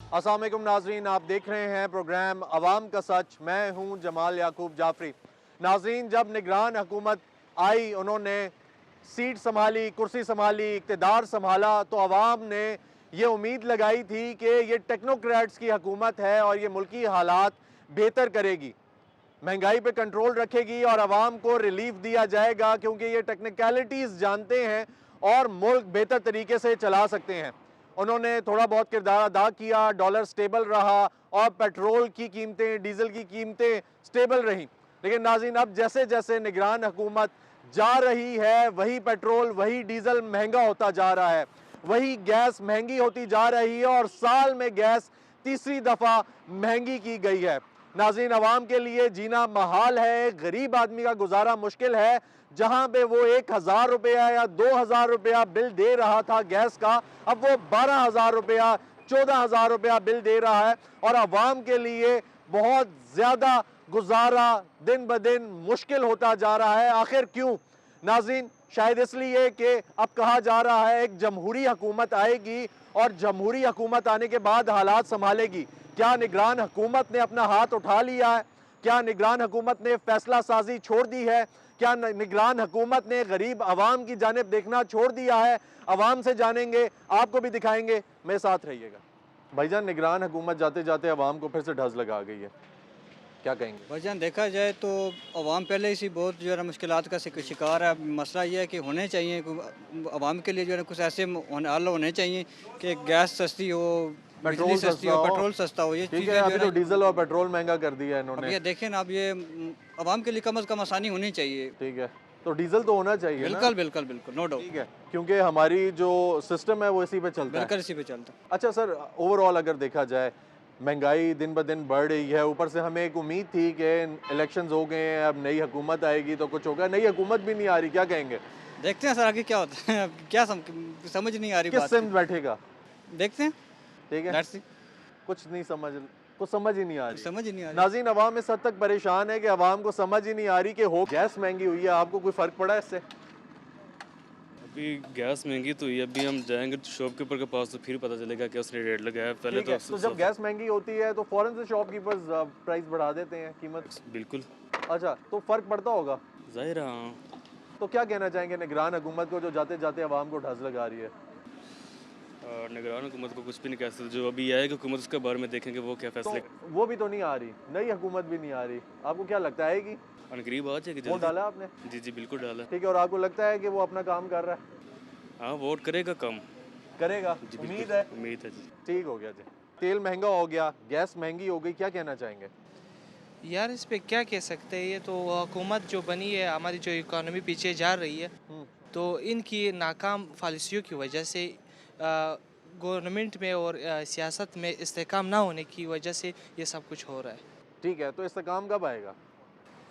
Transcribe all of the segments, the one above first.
अस्सलाम वालेकुम नाजरीन, आप देख रहे हैं प्रोग्राम अवाम का सच। मैं हूं जमाल याकूब जाफरी। नाजरीन, जब निगरान हुकूमत आई, उन्होंने सीट संभाली, कुर्सी संभाली, इक़्तिदार संभाला, तो अवाम ने ये उम्मीद लगाई थी कि ये टेक्नोक्रेट्स की हुकूमत है और ये मुल्की हालात बेहतर करेगी, महंगाई पे कंट्रोल रखेगी और अवाम को रिलीफ दिया जाएगा, क्योंकि ये टेक्निकलिटीज़ जानते हैं और मुल्क बेहतर तरीके से चला सकते हैं। उन्होंने थोड़ा बहुत किरदार अदा किया, डॉलर स्टेबल रहा और पेट्रोल की कीमतें, डीजल की कीमतें स्टेबल रहीं। लेकिन नाज़रीन, अब जैसे जैसे निगरान हुकूमत जा रही है, वही पेट्रोल, वही डीजल महंगा होता जा रहा है, वही गैस महंगी होती जा रही है और साल में गैस तीसरी दफ़ा महंगी की गई है। नाज़रीन, अवाम के लिए जीना महाल है, गरीब आदमी का गुजारा मुश्किल है। जहां पे वो 1,000 रुपया या 2,000 रुपया बिल दे रहा था गैस का, अब वो 12,000 रुपया, 14,000 रुपया बिल दे रहा है और अवाम के लिए बहुत ज़्यादा गुजारा दिन ब दिन मुश्किल होता जा रहा है। आखिर क्यों नाज़रीन? शायद इसलिए कि अब कहा जा रहा है एक जमहूरी हुकूमत आएगी और जमहूरी हुकूमत आने के बाद हालात संभालेगी। क्या निगरान हुकूमत ने अपना हाथ उठा लिया है? क्या निगरान हुकूमत ने फैसला साजी छोड़ दी है? क्या निगरान हुकूमत ने गरीब आवाम की जानिब देखना छोड़ दिया है? आवाम से जानेंगे, आपको भी दिखाएंगे, मेरे साथ रहिएगा। भाईजान, निगरान हुकूमत जाते जाते आवाम को फिर से ढज लगा गई है, क्या कहेंगे? भाईजान देखा जाए तो अवाम पहले से बहुत जो है ना मुश्किलात का शिकार है। मसला ये है कि होने चाहिए अवाम के लिए जो है ना कुछ ऐसे हल होने चाहिए कि गैस सस्ती हो, बिजली सस्ती हो, पेट्रोल सस्ता हो। ये ठीक है, चीज़ें जो अभी है तो ना, डीजल और पेट्रोल महंगा कर दिया है अब इन्होंने। ये देखें ना, अब ये अवाम के लिए कम अज़ कम आसानी होनी चाहिए। ठीक है, तो डीजल तो होना चाहिए ना? बिल्कुल बिल्कुल बिल्कुल, नो डाउट। ठीक है, क्योंकि हमारी जो सिस्टम है वो इसी पे चलता है। बिल्कुल इसी पे चलता। अच्छा सर, ओवरऑल अगर देखा जाए, महंगाई दिन ब दिन बढ़ रही है, ऊपर से हमें एक उम्मीद थी कि इलेक्शंस हो गए हैं, अब नई हुकूमत आएगी तो कुछ होगा। नई हुकूमत भी नहीं आ रही, क्या कहेंगे? देखते हैं सर आगे क्या होता है। अब क्या समझ नहीं आ रही किस बात सिमत बैठेगा? की। देखते हैं, ठीक है, लेट्स सी। कुछ नहीं समझ, कुछ समझ ही नहीं आ रही। समझ ही नहीं आ रही। नाज़रीन, अवाम इस हद तक परेशान है कि अवाम को समझ ही नहीं आ रही कि हो गैस महंगी हुई है। आपको कोई फ़र्क पड़ा है इससे? अभी गैस महंगी तो हुई है। अभी हम जाएंगे शॉपकीपर के पास तो फिर पता चलेगा कि उसने रेट लगाया है। पहले ठीक है, तो जब गैस महंगी होती है तो फ़ौरन से शॉपकीपर्स प्राइस बढ़ा देते हैं, कीमत। बिल्कुल अच्छा, तो फ़र्क पड़ता होगा। जाहिर है, हाँ। तो क्या कहना चाहेंगे निगरान हुकूमत को जो जाते जाते अवाम को ढज लगा रही है? निगरान हुकूमत को कुछ भी नहीं कह सकते। जो अभी आएगी हुकूमत उसके बारे में देखेंगे वो क्या तो फैसले वो भी तो नहीं आ रही, नई हुकूमत भी नहीं आ रही। आपको क्या लगता है कि करीब आ जाएगी वोट जल्दी। डाला आपने? जी जी बिल्कुल डाला। ठीक है, और आपको लगता है कि वो अपना काम कर रहा है? हाँ, वोट करेगा कम। करेगा, जी उम्मीद बिल्कुल, है। उम्मीद है जी। ठीक हो गया जी। तेल महंगा हो गया, गैस महंगी हो गई, क्या कहना चाहेंगे? यार इस पे क्या कह सकते हैं। ये तो हुकूमत जो बनी है, हमारी जो इकोनॉमी पीछे जा रही है, हम्म, तो इनकी नाकाम पॉलिसियों की वजह से गवर्नमेंट में और सियासत में इस्तेकाम ना होने की वजह से ये सब कुछ हो रहा है। ठीक है, तो इसका काम कब आएगा?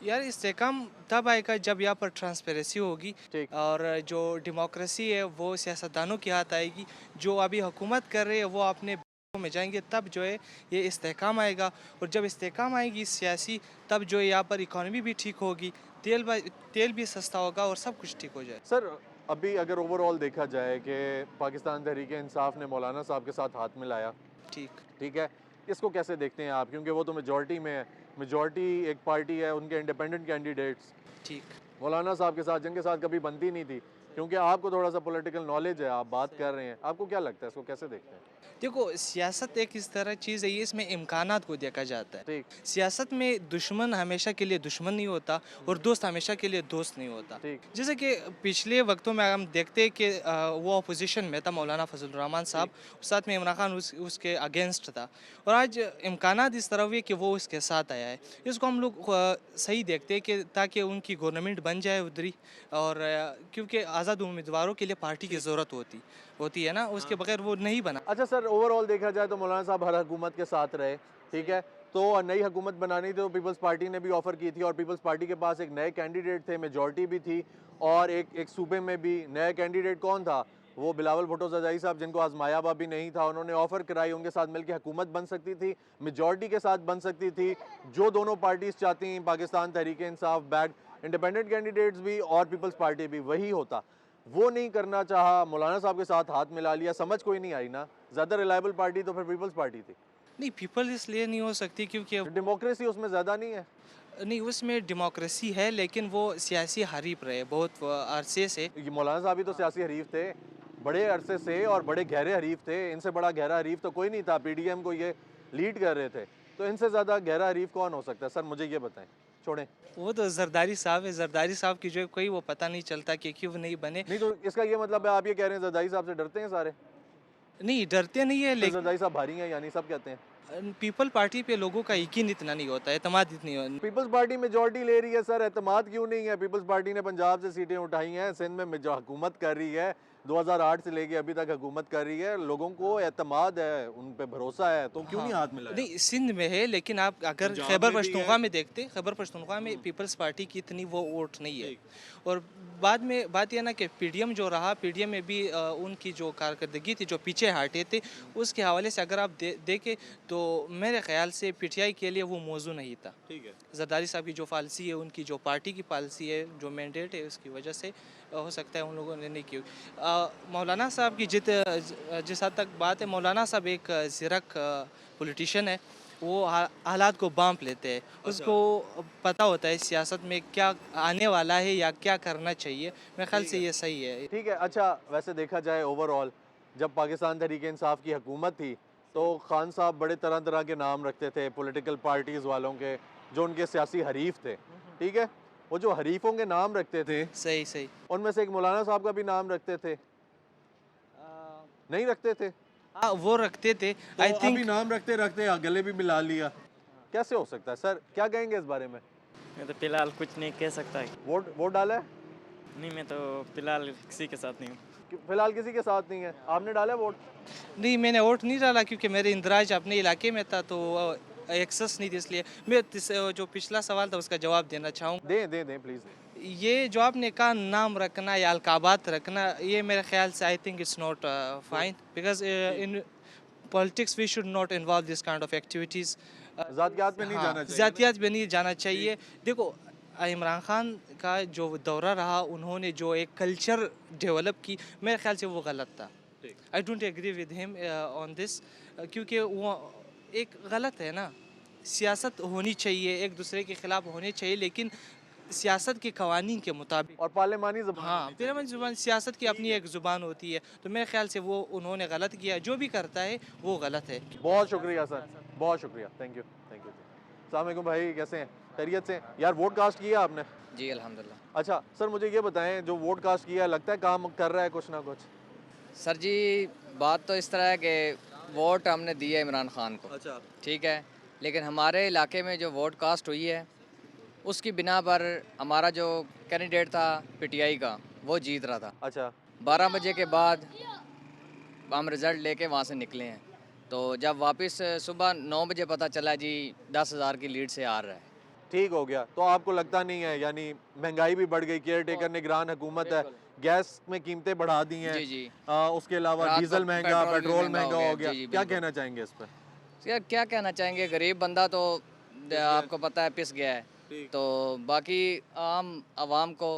यार इस्तेकाम तब आएगा जब यहाँ पर ट्रांसपेरेंसी होगी ठीक। और जो डेमोक्रेसी है वो सियासतदानों के हाथ आएगी। जो अभी हुकूमत कर रहे हैं वो अपने में जाएंगे, तब जो है ये इस्तेकाम आएगा। और जब इस्तेकाम आएगी सियासी, तब जो है यहाँ पर इकोनॉमी भी ठीक होगी, तेल भी सस्ता होगा और सब कुछ ठीक हो जाए। सर, अभी अगर ओवरऑल देखा जाए कि पाकिस्तान तहरीक इंसाफ ने मौलाना साहब के साथ हाथ मिलाया, ठीक। ठीक है, इसको कैसे देखते हैं आप? क्योंकि वो तो मेजॉरिटी में है, मेजॉरिटी एक पार्टी है, उनके इंडिपेंडेंट कैंडिडेट्स। ठीक। मौलाना साहब के साथ जंग के साथ कभी बनती नहीं थी, क्योंकि आपको थोड़ा सा पॉलिटिकल नॉलेज है, आप बात कर रहे हैं, आपको क्या लगता है, इसको कैसे देखते हैं? देखो, सियासत एक इस तरह चीज़ है, ये इसमें इम्कानात को देखा जाता है। ठीक। सियासत में दुश्मन हमेशा के लिए दुश्मन नहीं होता और दोस्त हमेशा के लिए दोस्त नहीं होता। ठीक। जैसे कि पिछले वक्तों में हम देखते हैं कि वो अपोजिशन में था मौलाना फजल रहमान साहब, साथ में इमरान खान उसके अगेंस्ट था, और आज इम्कानात इस तरह हुए कि वो उसके साथ आया है। इसको हम लोग सही देखते हैं कि ताकि उनकी गवर्नमेंट बन जाए उधरी, और क्योंकि आज़ाद उम्मीदवारों के लिए पार्टी की ज़रूरत होती है ना, उसके बगैर वो नहीं बना। अच्छा सर, ओवरऑल देखा जाए तो मौलाना साहब हर हुकूमत के साथ रहे, ठीक है, तो नई हुकूमत बनानी थी तो पीपल्स पार्टी ने भी ऑफर की थी और पीपल्स पार्टी के पास एक नए कैंडिडेट थे, मेजॉरिटी भी थी, और एक सूबे में भी नया कैंडिडेट कौन था? वो बिलावल भुट्टो ज़रदारी साहब, जिनको आजमाया हुआ भी नहीं था। उन्होंने ऑफर कराई, उनके साथ मिलकर हुकूमत बन सकती थी, मेजॉरिटी के साथ बन सकती थी, जो दोनों पार्टीज चाहती, Pakistan Tehreek Insaf backed independent candidates भी और पीपल्स पार्टी भी, वही होता। वो नहीं करना चाहा, मौलाना साहब के साथ हाथ मिला लिया, समझ कोई नहीं आई ना। ज़्यादा रिलायबल पार्टी तो फिर पीपल्स पार्टी थी। नहीं, पीपल इसलिए नहीं हो सकती क्योंकि डेमोक्रेसी उसमें ज़्यादा नहीं है। नहीं, उसमें डेमोक्रेसी है लेकिन वो सियासी हरीफ रहे बहुत अरसे से। ये मौलाना साहब भी तो सियासी हरीफ थे, बड़े अरसे से, और बड़े गहरे हरीफ थे। इनसे बड़ा गहरा हरीफ तो कोई नहीं था। पीडीएम को ये लीड कर रहे थे, तो इनसे ज़्यादा गहरा हरीफ कौन हो सकता है? सर मुझे ये बताएं। छोड़ें। वो तो जरदारी साहब है, जरदारी साहब की जो है कोई वो पता नहीं चलता कि क्यों नहीं बने। नहीं तो इसका ये मतलब है आप ये कह रहे हैं जरदारी साहब से डरते हैं सारे? नहीं, डरते नहीं है तो लेकिन जरदारी साहब भारी हैं यानी सब कहते हैं। पीपल पार्टी पे लोगों का यकीन इतना नहीं होता, एतमाद इतनी हो- पीपल्स पार्टी मेजॉरिटी ले रही है सर, एतमाद क्यों नहीं है? पीपल्स पार्टी ने पंजाब से सीटें उठाई हैं, सिंध में हुकूमत कर रही है, 2008 से लेके अभी तक हुकूमत कर रही है, लोगों को एतमाद है, उन पे भरोसा है, तो क्यों नहीं हाथ मिलाया? नहीं, सिंध में है लेकिन आप अगर पंजाब खैबर में भी पख्तूनख्वा में देखते, खैबर पख्तूनख्वा में पीपल्स पार्टी की इतनी वो वोट नहीं है। और बाद में बात यह ना कि पीडीएम जो रहा, पीडीएम में भी उनकी जो कारकर्दगी थी, जो पीछे हटे थे, उसके हवाले से अगर आप देखें तो मेरे ख्याल से पीटीआई के लिए वो मौजू नहीं था। ठीक है। जरदारी साहब की जो पॉलिसी है, उनकी जो पार्टी की पॉलिसी है, जो मैंडेट है, उसकी वजह से हो सकता है उन लोगों ने नहीं की। मौलाना साहब की जिस हद तक बात है, मौलाना साहब एक ज़िरक पॉलिटिशियन है, वो हालात को बांप लेते हैं, उसको पता होता है सियासत में क्या आने वाला है या क्या करना चाहिए। मेरे ख्याल से ये सही है। ठीक है। अच्छा, वैसे देखा जाए ओवरऑल, जब पाकिस्तान तहरीक इंसाफ की हुकूमत थी तो खान साहब बड़े तरह तरह के नाम रखते थे पॉलिटिकल पार्टीज़ वालों के, जो उनके सियासी हरीफ थे। ठीक है, वो जो हरीफों के नाम रखते थे, सही सही। उनमें से एक मौलाना साहब का भी नाम रखते थे, नहीं रखते थे? हाँ, वो रखते थे। तो आई अभी थिंक नाम रखते रखते गले भी मिला लिया, कैसे हो सकता है सर? क्या कहेंगे इस बारे में? मैं तो फिलहाल कुछ नहीं कह सकता। वोट डाला है? नहीं, मैं तो फिलहाल किसी के साथ नहीं हूँ। फिलहाल किसी के साथ नहीं है। आपने डाला है वोट? नहीं, मैंने वोट नहीं डाला क्योंकि मेरे इंदराज अपने इलाके में था, तो एक्सेस नहीं थी, इसलिए मैं जो पिछला सवाल था उसका जवाब देना चाहूँ। दें प्लीज़। ये जो आपने कहा नाम रखना या अलकाबात रखना, ये मेरे ख्याल से I think it's not fine, because in politics we should not involve this kind of activities. ज़ातियात में नहीं जाना चाहिए। ज़ातियात में नहीं जाना चाहिए। देखो, इमरान खान का जो दौरा रहा, उन्होंने जो एक कल्चर डेवलप की, मेरे ख्याल से वो गलत था। I don't agree with him on this, क्योंकि वो एक गलत है ना। सियासत होनी चाहिए, एक दूसरे के खिलाफ होनी चाहिए, लेकिन सियासत के कवानीन के मुताबिक। और पार्लिमानी ज़बान। हाँ, पार्लियामेंट ज़ुबान, सियासत की अपनी एक ज़ुबान होती है, तो मेरे ख्याल से वो उन्होंने गलत किया। जो भी करता है वो गलत है। बहुत शुक्रिया सर, बहुत शुक्रिया, थैंक यू जी। अस्सलाम वालेकुम भाई, कैसे हैं? खैरियत से? यार वोट कास्ट किया आपने? जी अल्हम्दुलिल्लाह। अच्छा सर, मुझे ये बताएं, जो वोट कास्ट किया लगता है काम कर रहा है कुछ ना कुछ? सर जी, बात तो इस तरह है कि वोट हमने दिया इमरान खान को, अच्छा। ठीक है, लेकिन हमारे इलाके में जो वोट कास्ट हुई है उसकी बिना पर हमारा जो कैंडिडेट था पीटीआई का, वो जीत रहा था। अच्छा। 12 बजे के बाद हम रिज़ल्ट लेके वहाँ से निकले हैं, तो जब वापस सुबह 9 बजे पता चला जी 10,000 की लीड से हार रहा है। ठीक हो गया, तो आपको लगता नहीं है, यानी महंगाई भी बढ़ गई, केयर टेकर निगरान हुकूमत है, गैस में कीमतें बढ़ा दी हैं, जी जी। उसके अलावा रात को डीजल महंगा, पेट्रोल भी पेट्रोल महंगा महंगा हो हो गया। गया, जी, जी, क्या बिल्कुल। कहना चाहेंगे इस पर? यार क्या कहना चाहेंगे, गरीब बंदा तो आपको पता है पिस गया है, तो बाकी आम आवाम को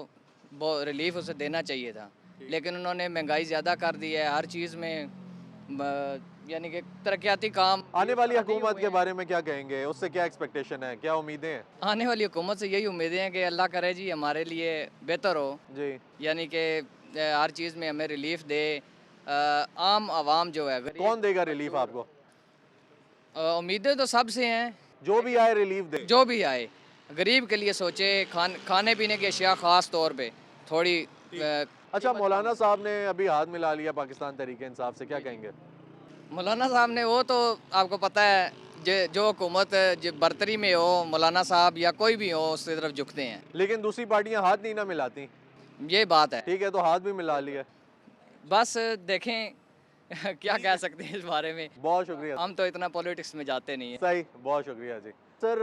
वो रिलीफ उसे देना चाहिए था, लेकिन उन्होंने महंगाई ज़्यादा कर दी है हर चीज़ में, यानी कि तरक्याती काम। आने वाली हुकूमत के बारे में क्या कहेंगे? उससे क्या एक्सपेक्टेशन है, क्या उम्मीदें हैं? आने वाली हुकूमत से यही उम्मीदें हैं कि अल्लाह करे जी हमारे लिए बेहतर हो, जी। यानी कि हर चीज़ में हमें रिलीफ दे। आम आवाम जो है कौन देगा रिलीफ आपको? उम्मीदें तो सबसे हैं, जो भी आए रिलीफ दे। जो भी आए गरीब के लिए सोचे, खाने पीने की अशिया ख़ास तौर पे थोड़ी अच्छा, मौलाना साहब ने अभी हाथ मिला लिया पाकिस्तान तहरीक इंसाफ से, क्या कहेंगे? मौलाना साहब ने, वो तो आपको पता है जो हुकूमत बरतरी में हो, मौलाना साहब या कोई भी हो उसकी तरफ झुकते हैं। लेकिन दूसरी पार्टियां हाथ नहीं ना मिलाती। ये बात है। ठीक है, तो हाथ भी मिला लिया। बस देखें क्या कह सकते हैं इस बारे में, बहुत शुक्रिया। हम तो इतना पॉलिटिक्स में जाते नहीं हैं। सही, बहुत शुक्रिया जी। सर,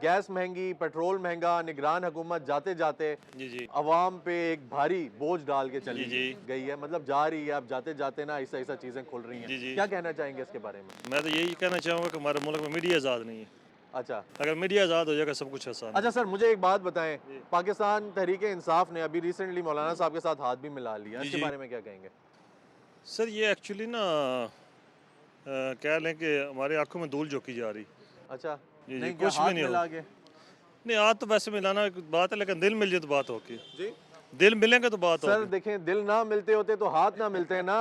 गैस महंगी, पेट्रोल महंगा, निगरान हुकूमत जाते जाते जी अवाम पे एक भारी बोझ डाल के चली जी। गई है, मतलब जा रही है, अब जाते जाते ना ऐसा ऐसा चीज़ें खुल रही हैं। जी। क्या कहना चाहेंगे इसके बारे में? मैं तो यही कहना चाहूँगा कि हमारे मुल्क में मीडिया आज़ाद नहीं है। अच्छा अगर मीडिया आज़ाद हो जाएगा सब कुछ आसान है। अच्छा सर, मुझे एक बात बताएं, पाकिस्तान तहरीक इंसाफ ने अभी रिसेंटली मौलाना साहब के साथ हाथ भी मिला लिया, जी, इसके जी। बारे में क्या कहेंगे? सर ये एक्चुअली ना कह लें कि हमारे आंखों में धूल झोंकी जा रही। अच्छा, जी, नहीं क्या कुछ भी हाथ नहीं हो। मिला के? नहीं हाथ तो वैसे मिलाना एक बात है, लेकिन दिल मिल जाए तो बात होगी। जी दिल मिलेंगे तो बात सर होगी। देखें, दिल ना मिलते होते तो हाथ ना मिलते ना,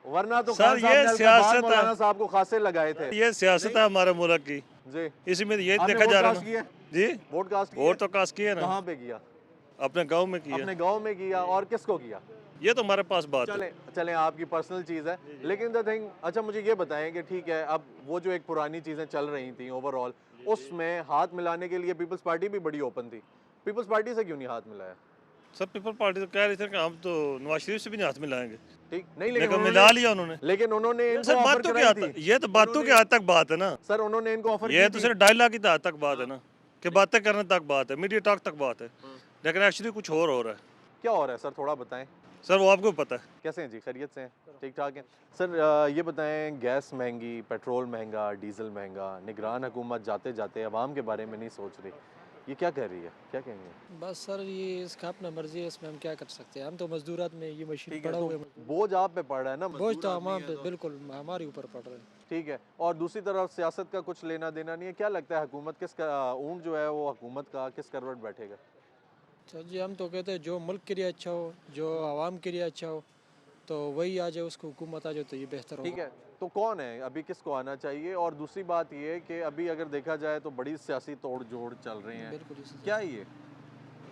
वरना तो सर, खान साहब ये ने अलका बाद सियासत है। मौलाना साहब को खासे लगाए थे। ये सियासत है हमारे मुल्क की, जी इसमें ये आपने देखा वोट जा रहा कास्ट है किया? ना। जी वोट कास्ट किया? वोट तो कास्ट किए ना, कहाँ पे किया? अपने गांव में किया। अपने गांव में किया, और किसको किया? ये तो हमारे पास बात है। चलें चलें, आपकी पर्सनल चीज़ है, लेकिन द थिंग, अच्छा मुझे ये बताएं कि ठीक है, अब वो जो एक पुरानी चीज़ें चल रही थी ओवरऑल, उसमें हाथ मिलाने के लिए पीपल्स पार्टी भी बड़ी ओपन थी, पीपल्स पार्टी से क्यों नहीं हाथ मिलाया? सब पीपल पार्टी तो कह रहे थे कि हम तो नवाज शरीफ से भी नहीं हाथ मिलाएंगे, ठीक नहीं, लेकिन मिला लिया उन्होंने। लेकिन उन्होंने इनको सर ऑफर बातों के कराई हद थी। ये तो बातों के हद तक बात है ना। सर उन्होंने इनको ऑफर ये की तो थी। सिर्फ डायलॉग की हद तक बात है ना, कि बातें करने तक बात है, मीडिया टॉक तक बात है, लेकिन एक्चुअली कुछ और हो रहा है। क्या हो रहा है सर, थोड़ा बताएं। सर वो आपको पता है। कैसे हैं जी, खैरियत से हैं? ठीक ठाक हैं सर। ये बताएं, गैस महंगी, पेट्रोल महंगा, डीजल महंगा, निगरान हुकूमत जाते जाते अवाम के बारे में नहीं सोच रही, ये क्या कह रही है, क्या कहेंगे? बस सर ये इसका अपना मर्जी है, इसमें हम क्या कर सकते हैं। हम तो मजदूरात में ये मशीन ठीक है, पड़ा हुआ तो है। बोझ आप पे पड़ रहा है ना, बोझ मजदूर तो आदमी हमारे है पे तो। बिल्कुल हमारे ऊपर पड़ रहा है। ठीक है, और दूसरी तरफ सियासत का कुछ लेना देना नहीं है, क्या लगता है हुकूमत किस ऊँट जो है वो हुकूमत का किस करवट बैठेगा? सर जी हम तो कहते हैं जो मुल्क के लिए अच्छा हो, जो आवाम के लिए अच्छा हो, तो वही आ जाए, उसको हुकूमत आ जाए तो ये बेहतर ठीक होगा। है, तो कौन है अभी, किसको आना चाहिए? और दूसरी बात ये है कि अभी अगर देखा जाए तो बड़ी सियासी तोड़ जोड़ चल रही हैं, बिल्कुल इसी क्या है ये?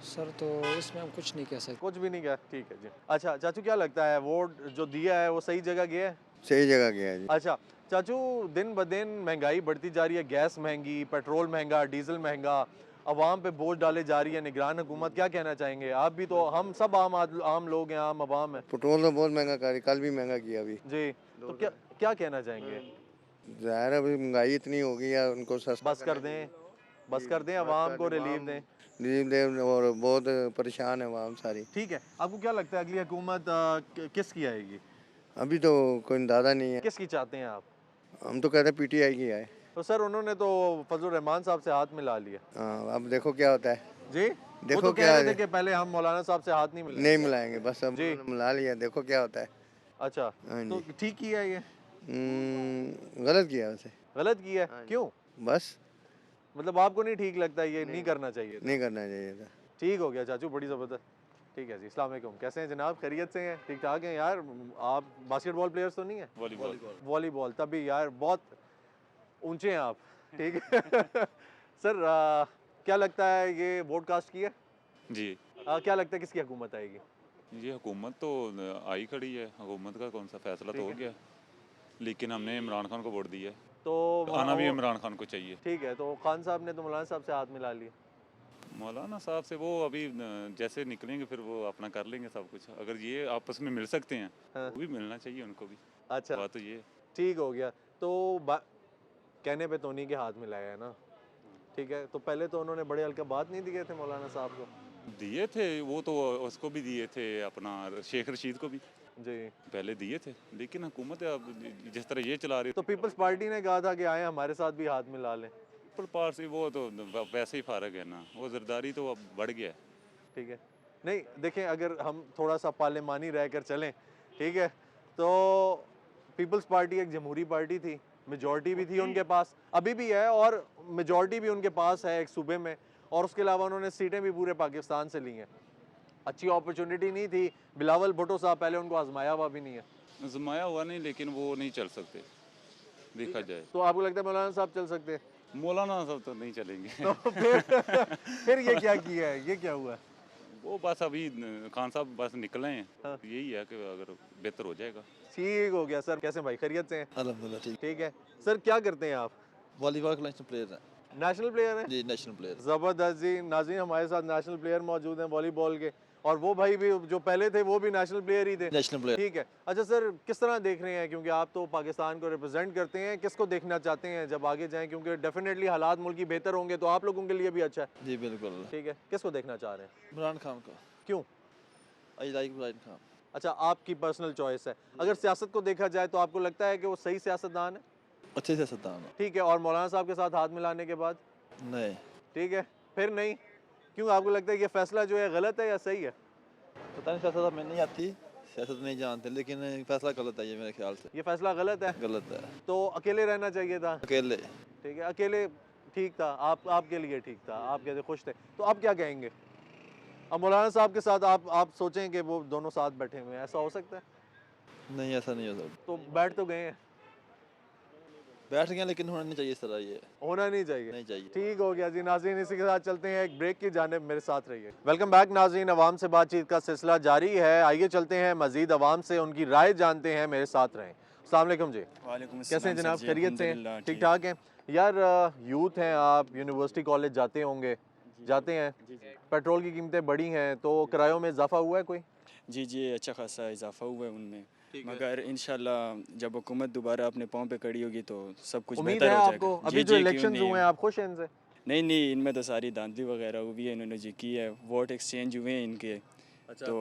सर तो इसमें हम कुछ नहीं कह सकते। कुछ भी नहीं गया, ठीक है जी। अच्छा चाचू, क्या लगता है वोट जो दिया है वो सही जगह गया है? सही जगह गया है जी। अच्छा चाचू, दिन ब दिन महंगाई बढ़ती जा रही है, गैस महंगी, पेट्रोल महंगा, डीजल महंगा, अवाम पे बोझ डाले जा रही है निगरान हुकूमत, क्या कहना चाहेंगे आप? भी तो, हम सब आम लोग हैं, आम अवाम है पेट्रोल तो बहुत महंगा कर कल भी महंगा किया अभी। जी, तो क्या क्या कहना चाहेंगे? ज़ाहिर है अभी महंगाई इतनी हो गई है, उनको सस्ता बस कर दें, बस कर दें, अवाम को रिलीफ दें। रिलीफ दें, और बहुत परेशान है आवाम सारी। ठीक है, आपको क्या लगता है अगली हुकूमत किसकी आएगी, अभी तो कोई अंदाज़ा नहीं है। किसकी चाहते हैं आप? हम तो कहते हैं पीटीआई की आए। तो सर उन्होंने तो फजल रहमान साहब से हाथ मिला लिया। हाँ अब देखो क्या होता है। जी, वो देखो तो क्या कह रहे थे है। कि पहले हम मौलाना साहब से हाथ नहीं मिले। नहीं मिलाएंगे, बस अब जी। मिला लिया, देखो क्या होता है। अच्छा, हाँ तो जी। ठीक किया ये? गलत किया वैसे। गलत किया? क्यों? बस मतलब आपको नहीं ठीक लगता, ये नहीं करना चाहिए था? नहीं करना चाहिए था। ठीक हो गया चाचू, बड़ी ज़बरदस्त। ठीक है जी, अस्सलाम वालेकुम, कैसे हैं जनाब, खैरियत से हैं? ठीक ठाक हैं यार। आप बास्केटबॉल प्लेयर्स तो नहीं है? वॉलीबॉल वॉलीबॉल, तभी यार बहुत ऊंचे हैं आप। ठीक है सर, क्या लगता है ये वोट कास्ट किया? जी, क्या लगता है किसकी हुकूमत आएगी? ये हुकूमत तो आई खड़ी है, हुकूमत का कौन सा फैसला तो हो गया, लेकिन हमने इमरान खान को वोट दिया है, तो आना भी इमरान खान को चाहिए। ठीक है, तो खान साहब ने तो मौलाना साहब से हाथ मिला लिया। मौलाना साहब से वो अभी जैसे निकलेंगे फिर वो अपना कर लेंगे सब कुछ, अगर ये आपस में मिल सकते हैं हाँ। वो भी मिलना चाहिए उनको भी। अच्छा, बात तो ये है। ठीक हो गया। तो कहने पे तो नहीं के हाथ मिलाया है ना, ठीक है, तो पहले तो उन्होंने बड़े हल्का बात नहीं दिए थे मौलाना साहब को? दिए थे वो तो, उसको भी दिए थे अपना शेख रशीद को भी जी, पहले दिए थे, लेकिन हुकूमत अब जिस तरह ये चला रही तो पीपल्स पार्टी ने कहा था कि आए हमारे साथ भी हाथ मिला लें। पीपल पार्टी वो तो वैसे ही फारग है ना, वो जरदारी तो अब बढ़ गया है। ठीक है, नहीं देखें, अगर हम थोड़ा सा पार्लिमानी रह कर चलें, ठीक है, तो पीपल्स पार्टी एक जमहूरी पार्टी थी, मेजॉरिटी भी थी उनके पास, अभी भी है, और मेजॉरिटी भी उनके पास है एक सूबे में, और उसके अलावा उन्होंने सीटें भी पूरे पाकिस्तान से ली हैं। अच्छी अपॉर्चुनिटी नहीं थी, बिलावल भुट्टो साहब पहले उनको आजमाया हुआ भी नहीं है। जमाया हुआ नहीं, लेकिन वो नहीं चल सकते देखा जाए। तो आपको लगता है मौलाना साहब चल सकते हैं? मौलाना साहब तो नहीं चलेंगे तो फिर ये क्या किया है, ये क्या हुआ? वो बस अभी खान साहब बस निकले हैं, हाँ। यही है कि अगर बेहतर हो जाएगा। ठीक हो गया सर, कैसे भाई, खैरियत से हैं? अल्हम्दुलिल्लाह ठीक। ठीक है सर, क्या करते हैं आप? वॉलीबॉल का नेशनल प्लेयर है नेशनल प्लेयर हैं? जी, नेशनल प्लेयर। ज़बरदस्त जी, नाज़रीन हमारे साथ नेशनल प्लेयर मौजूद हैं वॉलीबॉल के, और वो भाई भी जो पहले थे वो भी नेशनल प्लेयर ही थे। National player. ठीक है, अच्छा सर, किस तरह देख रहे हैं, क्योंकि आप तो पाकिस्तान को रिप्रेजेंट करते हैं, किसको देखना चाहते हैं जब आगे जाएं, क्योंकि डेफिनेटली हालात मुल्क की बेहतर होंगे तो आप लोगों के लिए भी अच्छा है। जी बिल्कुल। ठीक है, किसको देखना चाह रहे हैं? इमरान खान का। क्यों? I like Imran Khan. अच्छा, आपकी पर्सनल चॉइस है। अगर सियासत को देखा जाए तो आपको लगता है कि वो सही सियासतदान है? अच्छे से सत्तान। ठीक है, और मौलाना साहब के साथ हाथ मिलाने के बाद? नहीं, ठीक है, फिर नहीं, क्यों आपको लगता है कि ये फैसला जो है गलत है या सही है? पता नहीं, सियासत में नहीं आती, सियासत नहीं जानते, लेकिन फैसला गलत है ये मेरे ख्याल से। ये फैसला गलत है, गलत है। तो अकेले रहना चाहिए था। अकेले। ठीक है, अकेले ठीक था, आपके लिए ठीक था, आप कहते खुश थे, तो आप क्या कहेंगे? अब मौलाना साहब के साथ आप सोचें कि वो दोनों साथ बैठे हुए हैं, ऐसा हो सकता है? नहीं, ऐसा नहीं हो सकता। तो बैठ तो गए हैं, बैठ गए, लेकिन होना नहीं चाहिए इस तरह, ये होना नहीं चाहिए। नहीं चाहिए। ठीक हो गया जी। नाज़रीन, इसी के साथ चलते हैं एक ब्रेक की जानिब, मेरे साथ रहिए। वेलकम बैक नाज़रीन, अवाम से बातचीत का सिलसिला जारी है। आइए चलते हैं मजीद अवाम से उनकी राय जानते हैं, मेरे साथ रहें। अस्सलाम वालेकुम जी। वालेकुम कैसे हैं जनाब, खैरियत से? अल्हम्दुलिल्लाह, ठीक ठाक हैं यार। यूथ हैं आप, यूनिवर्सिटी कॉलेज जाते होंगे, जाते हैं, पेट्रोल की कीमतें बढ़ी हैं, तो किरायों में इजाफा हुआ है कोई? जी जी, अच्छा खासा इजाफा हुआ है उनमें, मगर इंशाल्लाह जब हुकूमत दोबारा अपने पाँव पे खड़ी होगी तो सब कुछ उम्मीद बेहतर है हो आपको? जाएगा। अभी जो इलेक्शंस हुए हैं, आप खुश हैं इनसे? नहीं नहीं, इनमें तो सारी धांधली वगैरह हुई है, इन्होंने जी की है, वोट एक्सचेंज हुए हैं इनके। अच्छा। तो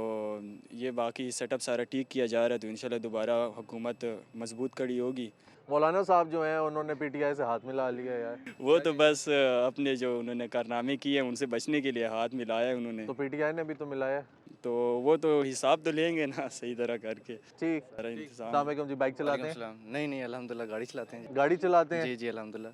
ये बाकी सेटअप सारा ठीक किया जा रहा है, तो इंशाल्लाह दोबारा हुकूमत मजबूत खड़ी होगी। मौलाना साहब जो हैं उन्होंने पीटीआई से हाथ मिला लिया यार। वो तो बस अपने जो उन्होंने कारनामे किए हैं उनसे बचने के लिए हाथ मिलाया है उन्होंने, तो पीटीआई ने भी तो मिलाया। तो वो तो हिसाब तो लेंगे ना सही तरह करके। ठीक। सारा इंतजाम। अस्सलाम वालेकुम जी। बाइक चलाते हैं? नहीं नहीं, अल्हम्दुलिल्लाह गाड़ी चलाते हैं। गाड़ी चलाते हैं? जी जी, अल्हम्दुलिल्लाह।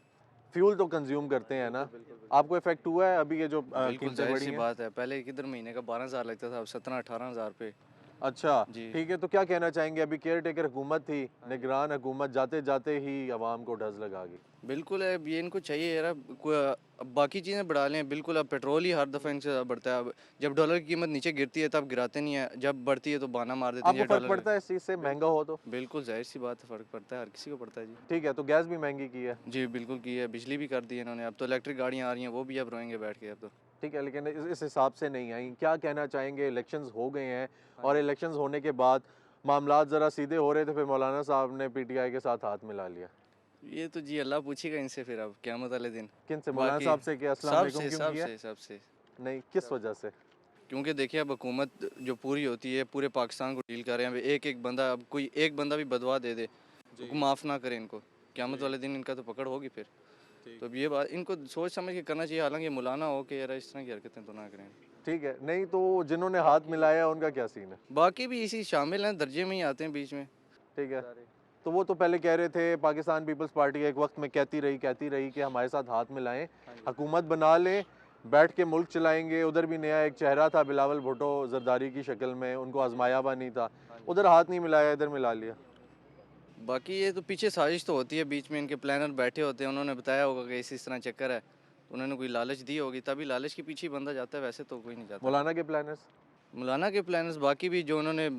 फ्यूल तो कंज्यूम करते हैं ना, आपको इफेक्ट हुआ है अभी ये जो बिल्कुल कीमतें जाहिर बढ़ी सी हैं? बात है, पहले किधर महीने का 12,000 लगता था, अब 17-18,000 पे। अच्छा जी। ठीक है, तो क्या कहना चाहेंगे? अभी केयर टेकर हुकूमत थी, निगरान हुकूमत जाते जाते ही आवाम को ढज लगा गई। बिल्कुल है, अब ये इनको चाहिए यार, अब बाकी चीज़ें बढ़ा लें। बिल्कुल, अब पेट्रोल ही हर दफ़ा इनसे बढ़ता है। अब जब डॉलर की कीमत नीचे गिरती है तब गिराते नहीं है, जब बढ़ती है तो बहाना मार देते हैं आपको ये फर्क डॉलर पड़ता है इस चीज़ से, महंगा हो तो? बिल्कुल जाहिर सी बात है, फ़र्क पड़ता है, हर किसी को पड़ता है जी। ठीक है, तो गैस भी महंगी की है। जी बिल्कुल की है, बिजली भी कर दी है इन्होंने, अब तो इलेक्ट्रिक गाड़ियाँ आ रही हैं, वो भी अब रोएंगे बैठ के अब तो। ठीक है, लेकिन इस हिसाब से नहीं आई। क्या कहना चाहेंगे? इलेक्शंस हो गए हैं और इलेक्शंस होने के बाद मामलात ज़रा सीधे हो रहे थे, फिर मौलाना साहब ने पीटीआई के साथ हाथ मिला लिया। ये तो जी अल्लाह पूछेगा इनसे फिर, अब क़यामत वाले दिन। किन से? मौलाना बाकी साहब से? कि अस्सलाम वालेकुम क्यों किया? सबसे नहीं, किस वजह से? क्योंकि देखिए, अब हुकूमत जो पूरी होती है पूरे पाकिस्तान को डील कर रहे हैं। अब एक एक बंदा, अब कोई एक बंदा भी बदवा दे दे, माफ़ ना करे इनको, क़यामत वाले दिन इनका तो पकड़ होगी फिर। तो अब ये बात इनको सोच समझ के करना चाहिए, हालांकि मौलाना हो के यार इस तरह की हरकतें तो ना करें। ठीक है, नहीं तो जिन्होंने हाथ मिलाया उनका क्या सीन है? बाकी भी इसी शामिल हैं, दर्जे में ही आते हैं बीच में। ठीक है, तो वो तो पहले कह रहे थे, पाकिस्तान पीपल्स पार्टी एक वक्त में कहती रही कि हमारे साथ हाथ मिलाएं, हुकूमत बना लें, बैठ के मुल्क चलाएंगे। उधर भी नया एक चेहरा था बिलावल भुट्टो जरदारी की शक्ल में, उनको आजमाया हुआ नहीं था, उधर हाथ नहीं मिलाया, इधर मिला लिया। बाकी ये तो पीछे साजिश तो होती है, बीच में इनके प्लानर बैठे होते हैं, उन्होंने बताया होगा कि इस तरह चक्कर है, तो उन्होंने कोई लालच दी होगी, तभी लालच के पीछे ही बंदा जाता है, वैसे तो कोई नहीं जाता। मौलाना के प्लानर्स? मौलाना के प्लानर्स, बाकी भी जो उन्होंने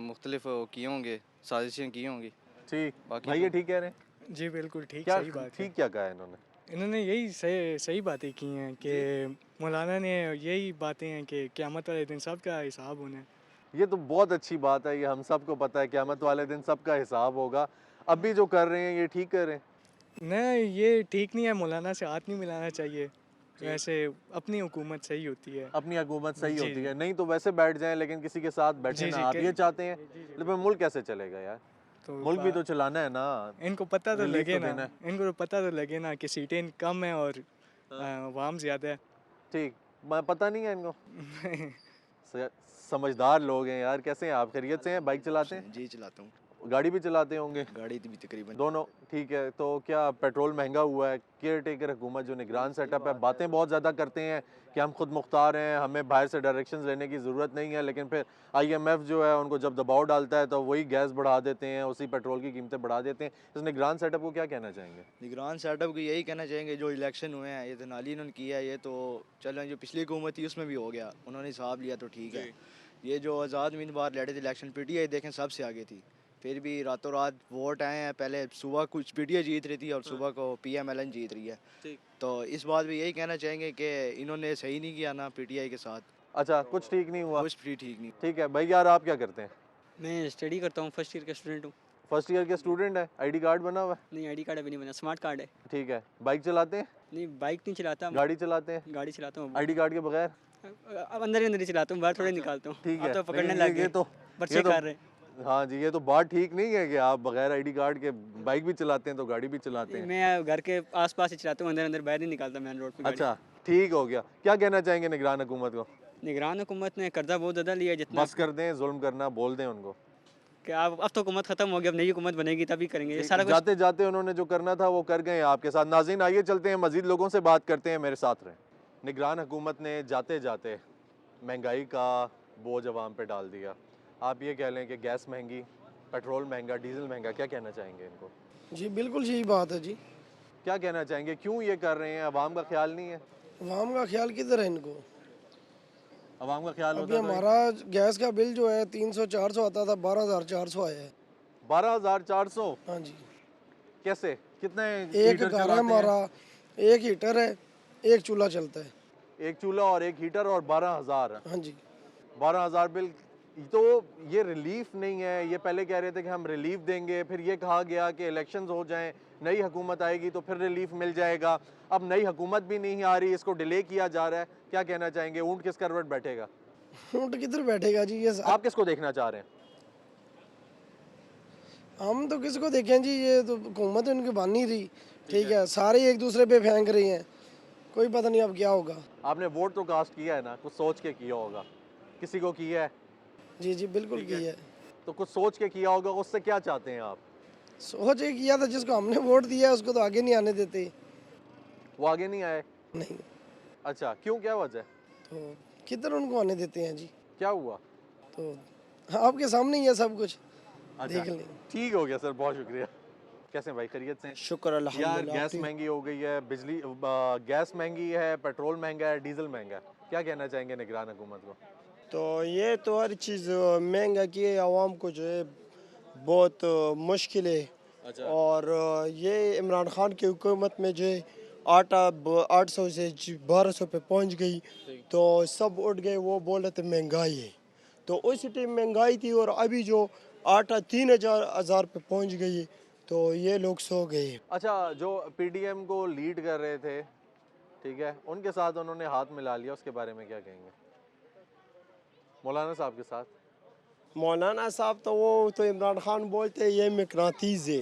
मुख्तलिफ किए होंगे, साजिशें की होंगी। ठीक, बाकी भाई ये ठीक कह रहे हैं? जी बिल्कुल ठीक, क्या सही बात है। ठीक क्या कहा है इन्होंने? इन्होंने यही सही बातें की हैं कि मौलाना ने यही बातें हैं कि क़यामत वाले दिन सबका हिसाब होना है। ये तो बहुत अच्छी बात है, ये हम सबको पता है, क़यामत वाले दिन सबका हिसाब होगा। अभी जो कर रहे हैं ये ठीक कर रहे हैं? नहीं, ये ठीक नहीं है, मौलाना से हाथ नहीं मिलाना चाहिए। वैसे अपनी हुकूमत सही होती है। अपनी हुकूमत सही जी, होती जी। है, नहीं तो वैसे बैठ जाएं, लेकिन किसी के साथ बैठे जी, ना। जी, आप के- ये चाहते हैं, लेकिन मुल्क कैसे चलेगा यार? तो मुल्क भी तो चलाना है ना। इनको पता तो रिलीफ लगे तो ना, देना है। इनको तो पता तो लगे ना कि सीटें कम हैं और अवाम ज़्यादा है। ठीक, पता नहीं है इनको। समझदार लोग हैं यार। कैसे हैं आप? खैरियत से हैं? बाइक चलाते हैं? जी चलाता हूँ, गाड़ी भी चलाते होंगे? गाड़ी भी तकरीबन। दोनों? ठीक है, तो क्या पेट्रोल महंगा हुआ है? केयर टेकर हुकूमत जो निगरान सेटअप है, बातें बहुत ज़्यादा करते हैं कि हम खुद मुख्तार हैं, हमें बाहर से डायरेक्शंस लेने की ज़रूरत नहीं है, लेकिन फिर IMF जो है उनको जब दबाव डालता है तो वही गैस बढ़ा देते हैं, उसी पेट्रोल की कीमतें बढ़ा देते हैं। इस निगरान सेटअप को क्या कहना चाहेंगे? निगरान सेटअप को यही कहना चाहेंगे, जो इलेक्शन हुए हैं ये तो नाली इन्होंने किया है, ये तो चलो जो पिछली हुकूमत थी उसमें भी हो गया, उन्होंने हिसाब लिया तो ठीक है। ये जो आज़ाद उम्मीदवार लड़े थे इलेक्शन, PTI देखें सबसे आगे थी, फिर भी रातों रात वोट आए हैं। पहले सुबह कुछ PTI जीत रही थी और सुबह को PMLN जीत रही है। तो इस बात पे यही कहना चाहेंगे कि इन्होंने सही नहीं किया ना PTI के साथ, अच्छा, कुछ ठीक नहीं हुआ? कुछ भी ठीक नहीं। ठीक है भाई, यार आप क्या करते हैं? मैं स्टडी करता हूँ, फर्स्ट ईयर का स्टूडेंट हूँ। फर्स्ट ईयर के स्टूडेंट है? ID कार्ड बना हुआ है? नहीं, ID कार्ड अभी नहीं बना, स्मार्ट कार्ड है। ठीक है, बाइक चलाते हैं? नहीं, बाइक नहीं चलाता, गाड़ी चलाते हैं? गाड़ी चलाता हूँ। ID कार्ड के बगैर? अब अंदर ही चलाता हूँ, बाहर थोड़े निकालता हूँ। ठीक आप है, तो पकड़ने लेकिन लग ये गए, तो पर्चे कर रहे हैं। हाँ जी, ये तो बात ठीक नहीं है कि आप बगैर आईडी कार्ड के बाइक भी चलाते हैं तो गाड़ी भी चलाते हैं। मैं घर के आसपास ही चलाता हूँ, अंदर अंदर बाहर नहीं निकालता मेन रोड पे गाड़ी। अच्छा, ठीक हो गया। क्या कहना चाहेंगे निगरान हुकूमत को? निगरान हुकूमत ने कर्जा बहुत ज़्यादा लिया है, जितना बस कर दें जुल्म करना, बोल दें उनको। कि अब तो हुकूमत ख़त्म हो गई, अब नई हुकूमत बनेगी तभी करेंगे ये सारा कुछ। जाते जाते उन्होंने जो करना था वो कर गए आपके साथ। नाज़रीन आइए चलते हैं, मजीद लोगों से बात करते हैं, मेरे साथ रहें। निगरान हुकूमत ने जाते जाते महंगाई का बोझ अवाम पे डाल दिया। आप ये कह लें कि गैस महंगी, पेट्रोल महंगा, डीजल महंगा, क्या कहना चाहेंगे इनको? जी बिल्कुल सही बात है जी। क्या कहना चाहेंगे, क्यों ये कर रहे हैं? अवाम का ख्याल नहीं है? अवाम का ख्याल किधर है इनको? अवाम का ख्याल अभी होता तो हमारा गैस का बिल जो है 300-400 आता था, 12,400 आया है। 12,400? हाँ जी। कैसे? कितने एक हीटर घर है चलाते हैं? हमारा, एक हीटर है, एक चूल्हा चलता है। एक चूल्हा और एक हीटर और 12,000? हाँ जी। 12,000 बिल। तो ये रिलीफ नहीं है। ये पहले कह रहे थे कि हम रिलीफ देंगे, फिर ये कहा गया कि इलेक्शंस हो जाएं, नई हुकूमत आएगी तो फिर रिलीफ मिल जाएगा। अब नई हुकूमत भी नहीं आ रही, इसको डिले किया जा रहा है। क्या कहना चाहेंगे, ऊँट किस करवट बैठेगा? ऊँट किधर बैठेगा जी? ये आप किसको देखना चाह रहे हैं? हम तो किसको देखें जी, ये तो हुकूमत उनकी बन नहीं रही। ठीक है, सारे एक दूसरे पे फेंक रही हैं, कोई पता नहीं अब क्या होगा। आपने वोट तो कास्ट किया है ना, कुछ सोच के किया होगा। किसी को किया है? जी जी बिल्कुल ठीक है। किया है। तो कुछ सोच के किया होगा, उससे क्या चाहते हैं आप? सोच के किया था, जिसको हमने वोट दिया है उसको तो आगे नहीं आने देते। वो आगे नहीं आए? नहीं। अच्छा, क्यों, क्या वजह? तो किधर उनको आने देते हैं जी? क्या हुआ? तो आपके सामने ही है सब कुछ, अच्छा, देख लें। ठीक हो गया सर, बहुत शुक्रिया। कैसे हैं भाई, खैरियत से? शुक्र यार अल्हम्दुलिल्लाह। गैस महंगी हो गई है, बिजली गैस महंगी है, पेट्रोल महंगा है, डीजल महंगा है। क्या कहना चाहेंगे निगरान हुकूमत को? तो ये तो हर चीज़ महंगा की है, आवाम को जो है बहुत मुश्किल है। अच्छा। और ये इमरान खान की हुकूमत में जो है आटा 800 से 1200 पे पहुंच गई, तो सब उठ गए। वो बोल रहे थे महंगाई है, तो उस टाइम महंगाई थी, और अभी जो आटा 3,000 पे पहुंच गई है, तो ये लोग सो गए। अच्छा, जो पीडीएम को लीड कर रहे थे, ठीक है, उनके साथ उन्होंने हाथ मिला लिया, उसके बारे में क्या कहेंगे? मौलाना साहब के साथ? मौलाना साहब तो वो तो इमरान खान बोलते हैं ये मकनातीस है,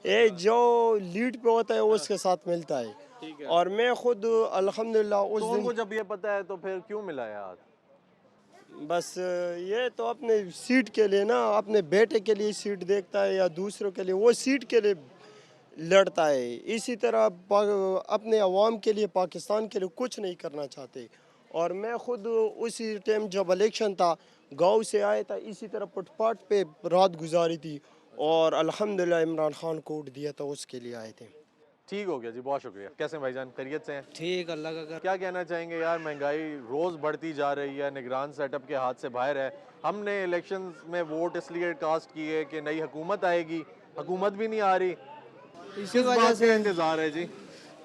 ये जो लीड पे होता है उसके साथ मिलता है। ठीक है। और मैं खुद अल्हम्दुलिल्लाह उस तो दिन उनको जब ये पता है तो फिर क्यों मिलाया हाथ? बस ये तो अपने सीट के लिए ना, अपने बेटे के लिए सीट देखता है या दूसरों के लिए, वो सीट के लिए लड़ता है। इसी तरह अपने अवाम के लिए, पाकिस्तान के लिए कुछ नहीं करना चाहते। और मैं खुद उसी टाइम जब इलेक्शन था, गांव से आया था, इसी तरह फुटपाथ पे रात गुजारी थी, और अल्हम्दुलिल्लाह इमरान खान को वोट दिया था, उसके लिए आए थे। ठीक हो गया जी, बहुत शुक्रिया। कैसे हैं भाईजान, खैरियत से हैं? ठीक, अल्लाह का कर। क्या कहना चाहेंगे यार, महंगाई रोज़ बढ़ती जा रही है, निगरान सेटअप के हाथ से बाहर है। हमने इलेक्शन में वोट इसलिए कास्ट किए कि नई हुकूमत आएगी, हुकूमत भी नहीं आ रही। इसी किस वजह बात से का इंतज़ार है जी?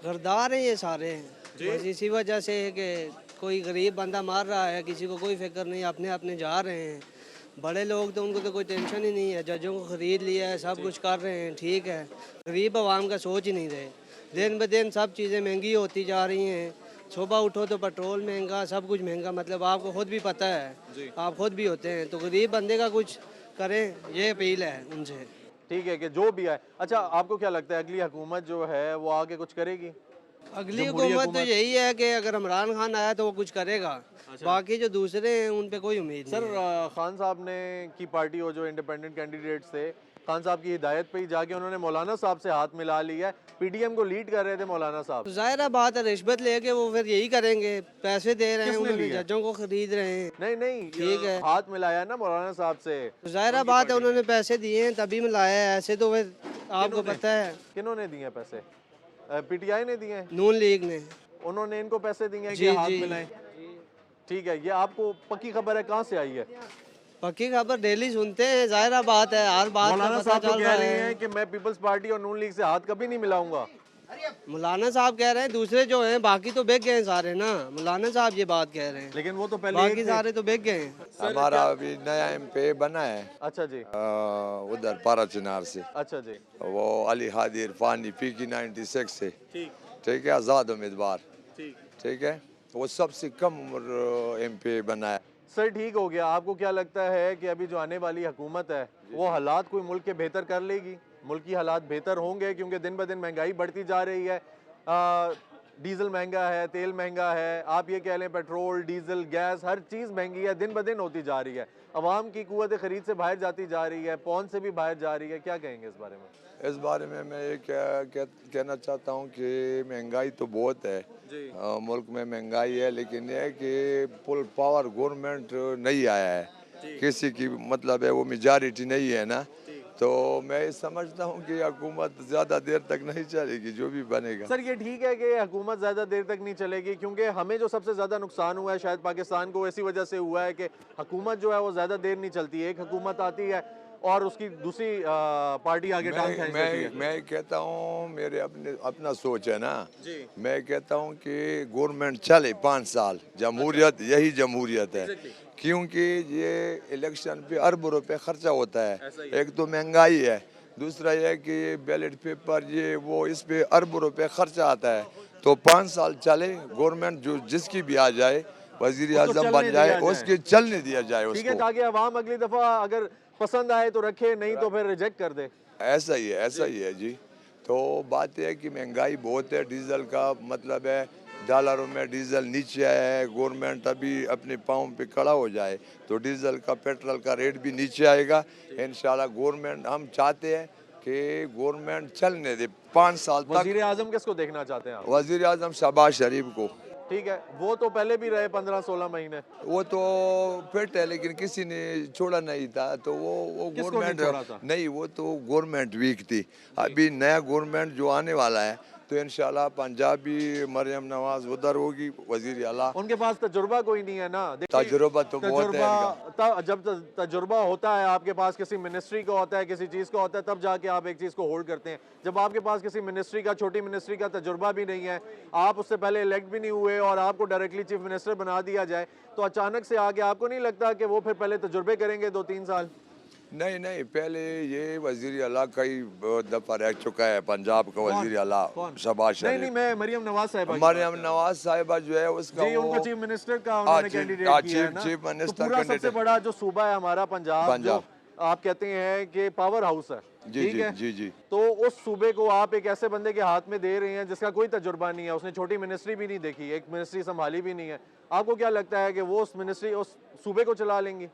गरदार है ये सारे, बस इसी वजह से है कि कोई गरीब बंदा मार रहा है, किसी को कोई फिक्र नहीं, अपने अपने जा रहे हैं। बड़े लोग तो उनको तो कोई टेंशन ही नहीं है, जजों को ख़रीद लिया है, सब कुछ कर रहे हैं, ठीक है। गरीब आवाम का सोच ही नहीं रहे। दिन ब दिन सब चीज़ें महंगी होती जा रही हैं। सुबह उठो तो पेट्रोल महंगा, सब कुछ महंगा, मतलब आपको खुद भी पता है, आप खुद भी होते हैं। तो गरीब बंदे का कुछ करें, ये अपील है उनसे। ठीक है कि जो भी आए। अच्छा, आपको क्या लगता है अगली हुकूमत जो है वो आगे कुछ करेगी? अगली जमहूरी हुकूमत तो यही है कि अगर इमरान खान आया तो वो कुछ करेगा। बाकी जो दूसरे हैं उन पे कोई उम्मीद सर, नहीं। खान साहब ने की पार्टी हो, जो इंडिपेंडेंट कैंडिडेट्स थे, खान साहब की हिदायत पे ही जाके उन्होंने मौलाना साहब से हाथ मिला लिया है। पीडीएम को लीड कर रहे थे मौलाना साहब। ज़ाहिर बात है, रिश्वत लेके वो फिर यही करेंगे, पैसे दे रहे हैं, किसने उन्होंने लिया? जजों को खरीद रहे हैं। नहीं नहीं, ठीक है। हाथ मिलाया ना मौलाना साहब से। ज़ाहिर बात है, उन्होंने पैसे दिए हैं तभी मिलाया है, ऐसे तो फिर आपको किन्होंने? पता है। किन्होंने दिए पैसे? पीटीआई ने दिए हैं? नून लीग ने। उन्होंने इनको पैसे दिए हैं जी, कि हाथ जी। मिलाएं? ठीक है, ये आपको पक्की खबर है, कहाँ से आई है? पक्की खबर डेली सुनते हैं, ज़ाहिर बात है, हर बात का मौलाना पता साहब तो चल कह रहा रहे है। हैं कि मैं पीपल्स पार्टी और नून लीग से हाथ कभी नहीं मिलाऊंगा। मौलाना साहब कह रहे हैं, दूसरे जो हैं बाकी तो बिक गए हैं सारे ना। मौलाना साहब ये बात कह रहे हैं, लेकिन वो तो पहले बाकी एक थे। सारे तो बिक गए हैं। हमारा अभी नया एमपी बना है अच्छा जी। उधर पारा चिनार से, अच्छा जी। वो अली हादी इरफानी PK 96 से, ठीक ठीक है, आज़ाद उम्मीदवार, ठीक। ठीक है, वो सबसे कम उम्र एमपी बना है। सर, ठीक हो गया। आपको क्या लगता है कि अभी जो आने वाली हुकूमत है, वो हालात कोई मुल्क के बेहतर कर लेगी? मुल्क की हालात बेहतर होंगे क्योंकि दिन ब दिन महंगाई बढ़ती जा रही है, डीज़ल महंगा है, तेल महंगा है, आप ये कह लें पेट्रोल, डीज़ल, गैस, हर चीज़ महंगी है, दिन ब दिन होती जा रही है। अवाम की कुव्वत ख़रीद से बाहर जाती जा रही है, पौंद से भी बाहर जा रही है, क्या कहेंगे इस बारे में? इस बारे में मैं ये कहना चाहता हूँ कि महंगाई तो बहुत है मुल्क में, महंगाई है, लेकिन ये है कि फुल पावर गवर्नमेंट नहीं आया है, किसी की मतलब है वो मेजॉरिटी नहीं है ना, तो मैं समझता हूँ कि हुकूमत ज़्यादा देर तक नहीं चलेगी, जो भी बनेगा। सर ये ठीक है कि हुकूमत ज़्यादा देर तक नहीं चलेगी, क्योंकि हमें जो सबसे ज़्यादा नुकसान हुआ है शायद पाकिस्तान को इसी वजह से हुआ है कि हुकूमत जो है वो ज़्यादा देर नहीं चलती है। एक हुकूमत आती है और उसकी दूसरी पार्टी आगे टांग खींच देती है। मैं कहता हूँ, मेरे अपना सोच है ना, मैं कहता हूँ कि गवर्नमेंट चले 5 साल, जमहूरियत यही जमहूरियत है, क्योंकि ये इलेक्शन पे अरबों रुपए खर्चा होता है। एक तो महंगाई है, दूसरा ये है कि बैलेट पेपर ये वो, इस पे अरबों रुपए खर्चा आता है। तो 5 साल चले, गवर्नमेंट जो जिसकी भी आ जाए, वजीर आजम बन जाए, उसके चलने दिया जाए उसको, ठीक है, ताकि अवाम अगली दफा अगर पसंद आए तो रखे, नहीं तो फिर रिजेक्ट कर दे। ऐसा ही है जी। तो बात यह है कि महंगाई बहुत है, डीजल का मतलब है डॉलरों में डीजल नीचे आया है, गवर्नमेंट अभी अपने पाँव पे खड़ा हो जाए तो डीजल का पेट्रोल का रेट भी नीचे आएगा इंशाल्लाह। गवर्नमेंट हम चाहते हैं कि गवर्नमेंट चलने दे 5 साल तक। वजीर आजम किसको देखना चाहते हैं आप? वजीर आजम शहबाज शरीफ को। ठीक है, वो तो पहले भी रहे 15-16 महीने, वो तो फिट है, लेकिन किसी ने छोड़ा नहीं था, तो वो गवर्नमेंट नहीं, वो तो गवर्नमेंट वीक थी। अभी नया गवर्नमेंट जो आने वाला है तो इंशाल्लाह पंजाबी मरियम नवाज उधर होगी, वजीर आला। उनके पास तजुर्बा कोई नहीं है ना। तजुर्बा तो बहुत है। जब तजुर्बा होता है, आपके पास किसी मिनिस्ट्री का होता है, किसी चीज़ का होता है, तब जाके आप एक चीज़ को होल्ड करते हैं। जब आपके पास किसी मिनिस्ट्री का, छोटी मिनिस्ट्री का तजुर्बा भी नहीं है, आप उससे पहले इलेक्ट भी नहीं हुए और आपको डायरेक्टली चीफ मिनिस्टर बना दिया जाए, तो अचानक से आगे आपको नहीं लगता कि वो फिर पहले तजुर्बे करेंगे 2-3 साल? नहीं, पहले ये वजीर आला कई दफा रह चुका है, पंजाब का वजीर आला शहबाज शरीफ। नहीं, मैं मरियम नवाज साहिबा, मरियम नवाज साहिबा जो है उसका जी, उनको चीफ मिनिस्टर का उन्होंने कैंडिडेट किया है ना। चीफ मिनिस्टर पूरा सबसे बड़ा जो सूबा है हमारा पंजाब, जो आप कहते हैं कि पावर हाउस है, ठीक है जी, तो उस सूबे को आप एक ऐसे बंदे के हाथ में दे रहे हैं जिसका कोई तजुर्बा नहीं है, उसने छोटी मिनिस्ट्री भी नहीं देखी, एक मिनिस्ट्री संभाली भी नहीं है। आपको क्या लगता है कि वो उस मिनिस्ट्री, उस सूबे को चला लेंगी?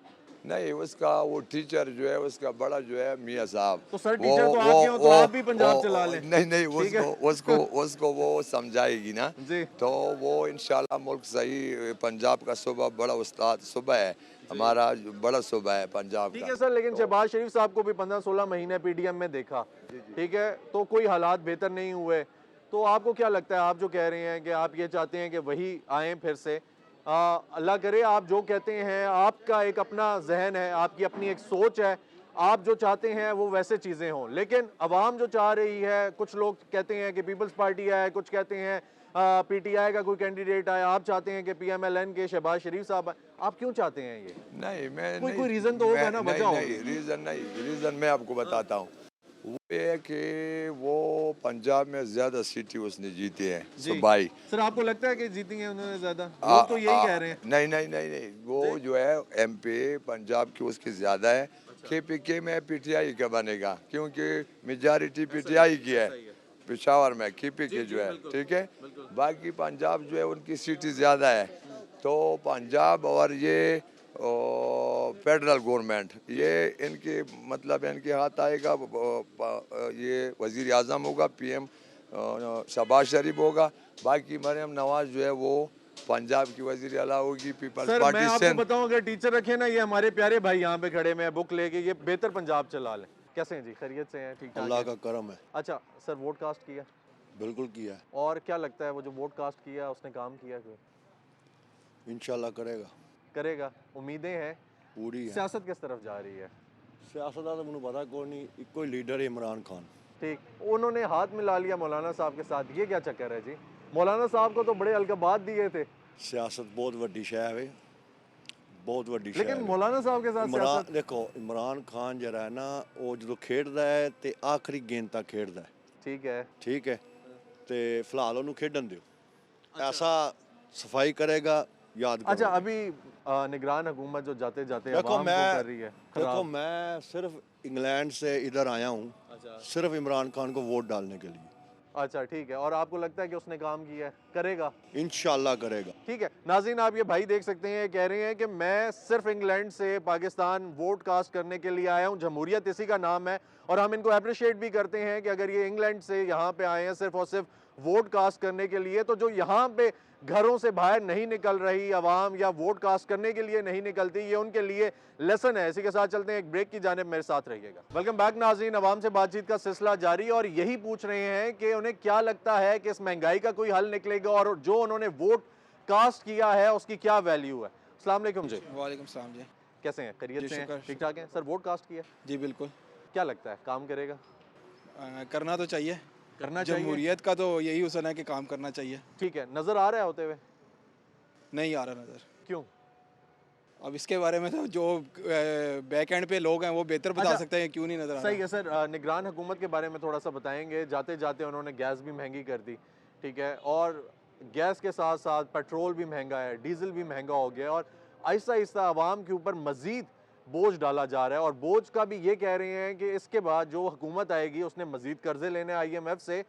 नहीं, उसका वो टीचर जो है, उसका बड़ा जो है मियाँ साहब, तो सर टीचर तो आप हो, तो आप भी पंजाब चला लें। नहीं, उसको वो समझाएगी ना, तो वो इंशाल्लाह मुल्क सही। पंजाब का सूबा बड़ा उस्ताद सूबा है हमारा, बड़ा सूबा है पंजाब का। ठीक है सर, लेकिन शहबाज शरीफ साहब को भी 15-16 महीने पीडीएम में देखा, ठीक है, तो कोई हालात बेहतर नहीं हुए, तो आपको क्या लगता है? आप जो कह रहे हैं कि आप ये चाहते हैं कि वही आए फिर से, अल्लाह करे आप जो कहते हैं, आपका एक अपना जहन है, आपकी अपनी एक सोच है, आप जो चाहते हैं वो वैसे चीज़ें हों, लेकिन अवाम जो चाह रही है, कुछ लोग कहते हैं कि पीपल्स पार्टी आए, कुछ कहते हैं पीटीआई का कोई कैंडिडेट आया, आप चाहते हैं कि पीएमएलएन के शहबाज शरीफ साहब, आप क्यों चाहते हैं ये? नहीं, मैं कोई रीज़न तो होगा ना, वजह होगी। रीज़न मैं आपको बताता हूँ। वो ये है कि वो पंजाब में ज्यादा सीटें उसने जीती हैं सूबाई। सर आपको लगता है कि जीती हैं उन्होंने ज्यादा? लोग तो यही कह रहे हैं। नहीं, वो जो है एमपी पंजाब की उसकी ज्यादा है। केपीके में पीटीआई का बनेगा, क्योंकि मेजॉरिटी पीटीआई की है पेशावर में, केपीके जो है, ठीक है। बाकी पंजाब जो है उनकी सीटें ज्यादा है, तो पंजाब और ये फेडरल गवर्नमेंट, ये इनके मतलब इनके हाथ आएगा। ये वजीर आजम होगा, पीएम शहबाज शरीफ होगा, बाकी मरियम नवाज जो है वो पंजाब की वजीर आला होगी पीपल्स पार्टी से। मैं आपको बताऊं, अगर टीचर रखे ना, ये हमारे प्यारे भाई यहाँ पे खड़े में बुक लेके, ये बेहतर पंजाब चला लें। कैसे हैं जी? खैरियत से हैं? ठीक ठाक? अल्लाह का करम है। अच्छा सर, वोट कास्ट किया? बिल्कुल किया। और क्या लगता है वो जो वोट कास्ट किया उसने काम किया? कोई इंशाल्लाह करेगा, उम्मीदें हैं पूरी है। सियासत किस तरफ जा रही है? सियासत का तो मुझे पता कोई नहीं, कोई लीडर है इमरान खान। ठीक, उन्होंने हाथ मिला लिया मौलाना साहब के साथ, ये क्या चक्कर है जी? मौलाना साहब को तो बड़े अलकाबात दिए थे। सियासत बहुत वड्डी शय है, बहुत वड्डी शय। लेकिन मौलाना साहब के साथ सियासत, देखो इमरान खान जरा है ना, वो जो खेडदा है ते आखिरी गेंद तक खेडदा है, ठीक है, ते फिलहाल उन्होंने खेडन दियो। ऐसा सफाई करेगा, याद करो। अच्छा अभी निगरान हुकूमत जो जाते जाते देखो अवाम को कर रही है, देखो मैं सिर्फ इंग्लैंड से इधर आया हूँ सिर्फ इमरान खान को वोट डालने के लिए। अच्छा ठीक है, और आपको लगता है कि उसने काम किया है, करेगा? इंशाल्लाह करेगा। ठीक है नाज़रीन, आप ये भाई देख सकते हैं, कह रहे हैं कि मैं सिर्फ इंग्लैंड से पाकिस्तान वोट कास्ट करने के लिए आया हूँ, जमहूरियत इसी का नाम है, और हम इनको अप्रिशिएट भी करते हैं कि अगर ये इंग्लैंड से यहाँ पे आए हैं सिर्फ और सिर्फ वोट कास्ट करने के लिए, तो जो यहाँ पे घरों से बाहर नहीं निकल रही आवाम या वोट कास्ट करने के लिए नहीं निकलती, ये उनके लिए लेसन है। इसी के साथ चलते हैं एक ब्रेक की जानिब, मेरे साथ रहिएगा। वेलकम बैक नाज़रीन, आवाम से बातचीत का सिलसिला जारी, और यही पूछ रहे हैं कि उन्हें क्या लगता है कि इस महंगाई का कोई हल निकलेगा और जो उन्होंने वोट कास्ट किया है उसकी क्या वैल्यू है। अस्सलाम वालेकुम जी। वालेकुम सलाम जी। कैसे हैं, खैरियत से हैं, ठीक ठाक हैं? सर वोट कास्ट किया? जी बिल्कुल। क्या लगता है काम करेगा? करना तो चाहिए, करना चाहिए। जमहूरियत का तो यही हुसन है कि काम करना चाहिए। ठीक है, नजर आ रहा है होते हुए? नहीं आ रहा नज़र। क्यों? अब इसके बारे में तो जो बैक एंड पे लोग हैं वो बेहतर बता सकते हैं क्यों नहीं नजर आ रहा। सही है सर, निगरान हुकूमत के बारे में थोड़ा सा बताएंगे। जाते जाते उन्होंने गैस भी महंगी कर दी, ठीक है, और गैस के साथ साथ पेट्रोल भी महंगा है, डीजल भी महंगा हो गया, और आहिस्ता आहिस्ता आवाम के ऊपर मज़ीद बोझ डाला जा रहा है। और बोझ का भी ये कह रहे हैं कि इसके बाद जो हुकूमत आएगी उसने मज़ीद कर्जे लेने IMF से,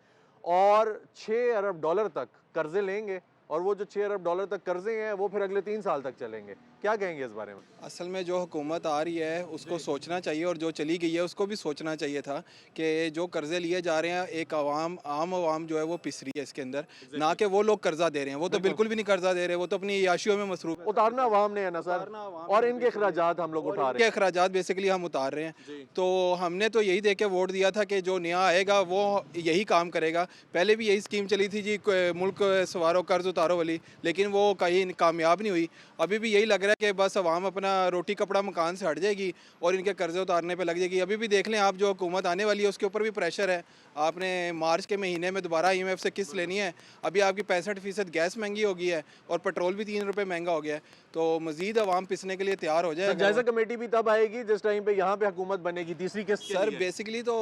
और 6 अरब डॉलर तक कर्जे लेंगे, और वो जो 6 अरब डॉलर तक कर्जे हैं वो फिर अगले 3 साल तक चलेंगे। क्या कहेंगे इस बारे में? असल में जो हुकूमत आ रही है उसको सोचना चाहिए, और जो चली गई है उसको भी सोचना चाहिए था कि जो कर्जे लिए जा रहे हैं एक आम आवाम जो है वो पिस रही है इसके अंदर, ना कि वो लोग कर्जा दे रहे हैं। वो तो बिल्कुल भी नहीं कर्जा दे रहे, वो तो अपनी याशियों में मसरूफ है। उतारना आवाम ने है ना सर, और इनके अखराजात हम लोग उठा रहे हैं। अखराजात बेसिकली हम उतार रहे हैं। तो हमने तो यही देख के वोट दिया था कि जो नया आएगा वो यही काम करेगा। पहले भी यही स्कीम चली थी जी, मुल्क सवारो कर्ज उतारो वाली, लेकिन वो कहीं कामयाब नहीं हुई। अभी भी यही लग रहा है कि बस अवाम अपना रोटी कपड़ा मकान से हट जाएगी और इनके कर्जे उतारने पे लग जाएगी। अभी भी देख लें आप, जो हुकूमत आने वाली है उसके ऊपर भी प्रेशर है। आपने मार्च के महीने में दोबारा IMF से किस्त लेनी है। अभी आपकी 65% गैस महंगी हो गई है और पेट्रोल भी 3 रुपये महंगा हो गया है, तो मजीद अवाम पिसने के लिए तैयार हो जाए। जायजा कमेटी भी तब आएगी जिस टाइम पे यहाँ पे हुकूमत बनेगी तीसरी किस्त के सर लिए। बेसिकली तो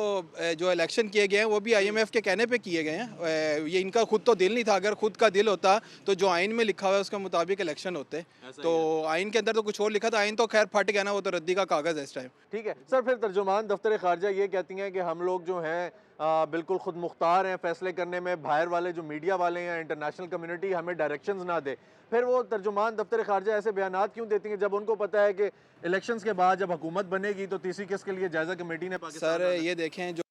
जो इलेक्शन किए गए हैं वो भी IMF के कहने पे किए गए हैं। ये इनका खुद तो दिल नहीं था। अगर खुद का दिल होता तो जो आइन में लिखा हुआ है उसके मुताबिक इलेक्शन होते। तो आइन के अंदर तो कुछ और लिखा था, आइन तो खैर फट गया ना, वो तो रद्दी का कागज़ है इस टाइम। ठीक है सर, फिर तर्जुमान दफ्तर खारजा ये कहती हैं कि हम लोग जो हैं बिल्कुल खुद मुख्तार हैं फैसले करने में, बाहर वाले जो मीडिया वाले हैं, इंटरनेशनल कम्युनिटी हमें डायरेक्शंस ना दे। फिर वो तर्जुमान दफ्तर खारजा ऐसे बयानात क्यों देती हैं जब उनको पता है कि इलेक्शंस के बाद जब हुकूमत बनेगी तो तीसरी किस्त के लिए जायजा कमेटी ने सर ये देखें, जो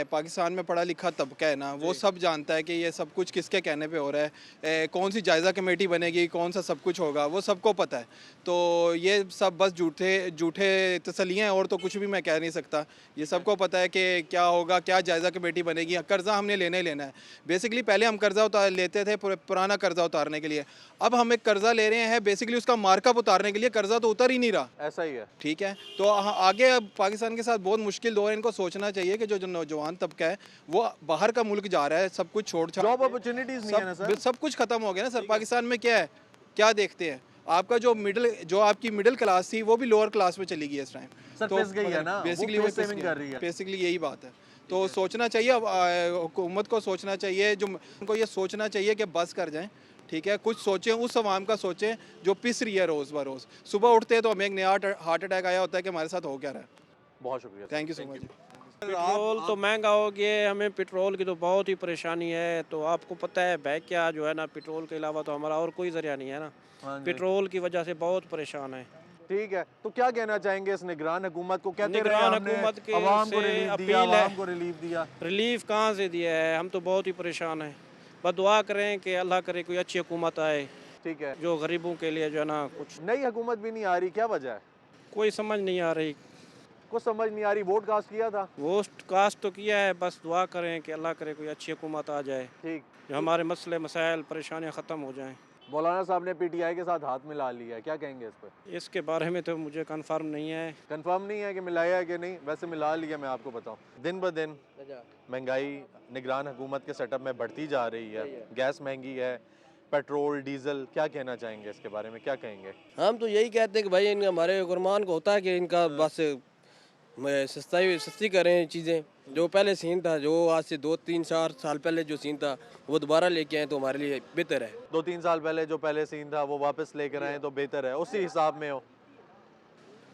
पाकिस्तान में पढ़ा लिखा तबका है ना, वो सब जानता है कि ये सब कुछ किसके कहने पे हो रहा है, कौन सी जायज़ा कमेटी बनेगी, कौन सा सब कुछ होगा, वो सबको पता है। तो ये सब बस झूठे तसलियाँ हैं, और तो कुछ भी मैं कह नहीं सकता। ये सबको पता है कि क्या होगा, क्या जायज़ा कमेटी बनेगी। कर्ज़ा हमने लेना ही लेना है। बेसिकली पहले हम कर्ज़ा लेते थे पुराना कर्ज़ा उतारने के लिए, अब हम एक कर्ज़ा ले रहे हैं बेसिकली उसका मार्कअप उतारने के लिए। कर्ज़ा तो उतर ही नहीं रहा। ऐसा ही है। ठीक है, तो आगे अब पाकिस्तान के साथ बहुत मुश्किल दौर है। इनको सोचना चाहिए कि जो नौजवान तबका है वो बाहर का मुल्क जा रहा है, सब कुछ छोड़ छाड़, जॉब अपॉर्चुनिटीज नहीं है ना सर, सब कुछ खत्म हो गया ना सर। पाकिस्तान में क्या है, क्या देखते हैं? आपका जो आपकी मिडिल क्लास थी वो भी लोअर क्लास में चली गई इस टाइम। सर पिस गई है ना, बेसिकली वो सेविंग कर रही है। बेसिकली यही बात है। तो सोचना चाहिए, अब हुकूमत को सोचना चाहिए, जो उनको ये सोचना चाहिए कि बस कर जाएं। ठीक है, कुछ सोचें, उस आवाम का सोचें जो पिस रही है रोज़ ब रोज़। सुबह उठते हैं तो हमें एक नया हार्ट अटैक आया होता है कि हमारे साथ हो क्या रहा है। बहुत शुक्रिया, thank you so much. Petrol तो महंगा हो गया, हमें पेट्रोल की तो बहुत ही परेशानी है। तो आपको पता है बैग क्या जो है ना, पेट्रोल के अलावा तो हमारा और कोई जरिया नहीं है ना। पेट्रोल की वजह से बहुत परेशान है। ठीक है, तो क्या कहना चाहेंगे इस निगरान हुकूमत को? कहते निगरान हुकूमत के अवाम को रिलीफ दिया, अवाम को रिलीफ दिया। रिलीफ कहाँ से दिया है? हम तो बहुत ही परेशान हैं। बस दुआ करें कि अल्लाह करे कोई अच्छी हुकूमत आए, ठीक है, जो गरीबों के लिए जो है ना कुछ। नई हुकूमत भी नहीं आ रही, क्या वजह है? कोई समझ नहीं आ रही, कुछ समझ नहीं आ रही। वोट कास्ट किया था? वोट कास्ट तो किया है, बस दुआ करें कि अल्लाह करे कोई अच्छी हुकूमत आ जाए, ठीक, जो हमारे मसले मसाइल परेशानियाँ ख़त्म हो जाएं। मौलाना साहब ने PTI के साथ हाथ मिला लिया है, क्या कहेंगे इस पर? इसके बारे में तो मुझे कंफर्म नहीं है। कंफर्म नहीं है कि मिलाया है कि नहीं? वैसे मिला लिया। मैं आपको बताऊं, दिन ब दिन महंगाई निगरान हुकूमत के सेटअप में बढ़ती जा रही है। गैस महंगी है, पेट्रोल डीजल, क्या कहना चाहेंगे इसके बारे में, क्या कहेंगे? हम तो यही कहते हैं कि भाई हमारे हुक्मरान को होता है कि इनका बस सस्ती करें चीज़ें। जो पहले सीन था, जो आज से 2-3-4 साल पहले जो सीन था वो दोबारा लेके आए तो हमारे लिए बेहतर है। 2-3 साल पहले जो पहले सीन था वो वापस लेकर आए तो बेहतर है, उसी हिसाब में हो।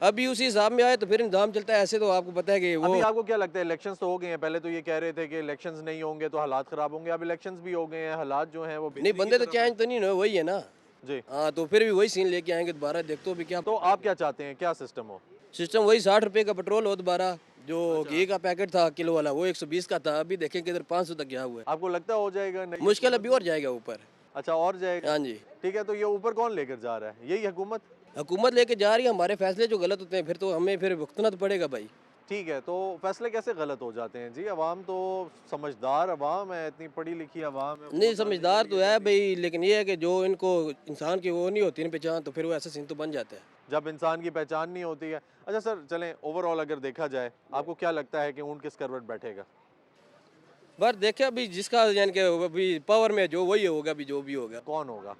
अभी उसी हिसाब में आए तो फिर निज़ाम चलता है। ऐसे तो आपको पता है कि वो अभी आपको क्या लगता है इलेक्शंस तो हो गए हैं, पहले तो ये कह रहे थे कि इलेक्शंस नहीं होंगे तो हालात खराब होंगे, अब इलेक्शंस भी हो गए हैं, हालात जो हैं वो नहीं, बंदे तो चेंज तो नहीं हुए, वही है ना जी। हाँ, तो फिर भी वही सीन लेके आएंगे दोबारा। देखते हो भी क्या तो आप क्या चाहते हैं, क्या सिस्टम हो? सिस्टम वही 60 रुपए का पेट्रोल हो दोबारा, जो घी का पैकेट था किलो वाला वो 120 का था, अभी देखें किधर 500 तक गया हुआ है। आपको लगता है हो जाएगा? नहीं, मुश्किल अभी और जाएगा ऊपर। अच्छा, और जाएगा? हाँ जी। ठीक है, तो ये ऊपर कौन लेकर जा रहा है? यही हुकूमत? हुकूमत लेके जा रही है, हमारे फैसले जो गलत होते हैं फिर तो हमें फिर भुगतना तो पड़ेगा भाई। ठीक है, तो फैसले कैसे गलत हो जाते हैं जी? अवाम तो समझदार अवाम है, इतनी पढ़ी लिखी अवाम है। नहीं, समझदार तो है भाई, लेकिन ये है कि जो इनको इंसान की वो नहीं होती ना पहचान, तो फिर वो ऐसा सीन तो बन जाता है जब इंसान की पहचान नहीं होती है। अच्छा सर, चलें ओवरऑल अगर देखा जाए, आपको क्या लगता है कि ऊँट किस करवट बैठेगा? पर देखे अभी जिसका यानी कि अभी पावर में जो वही होगा, अभी जो भी होगा। कौन होगा?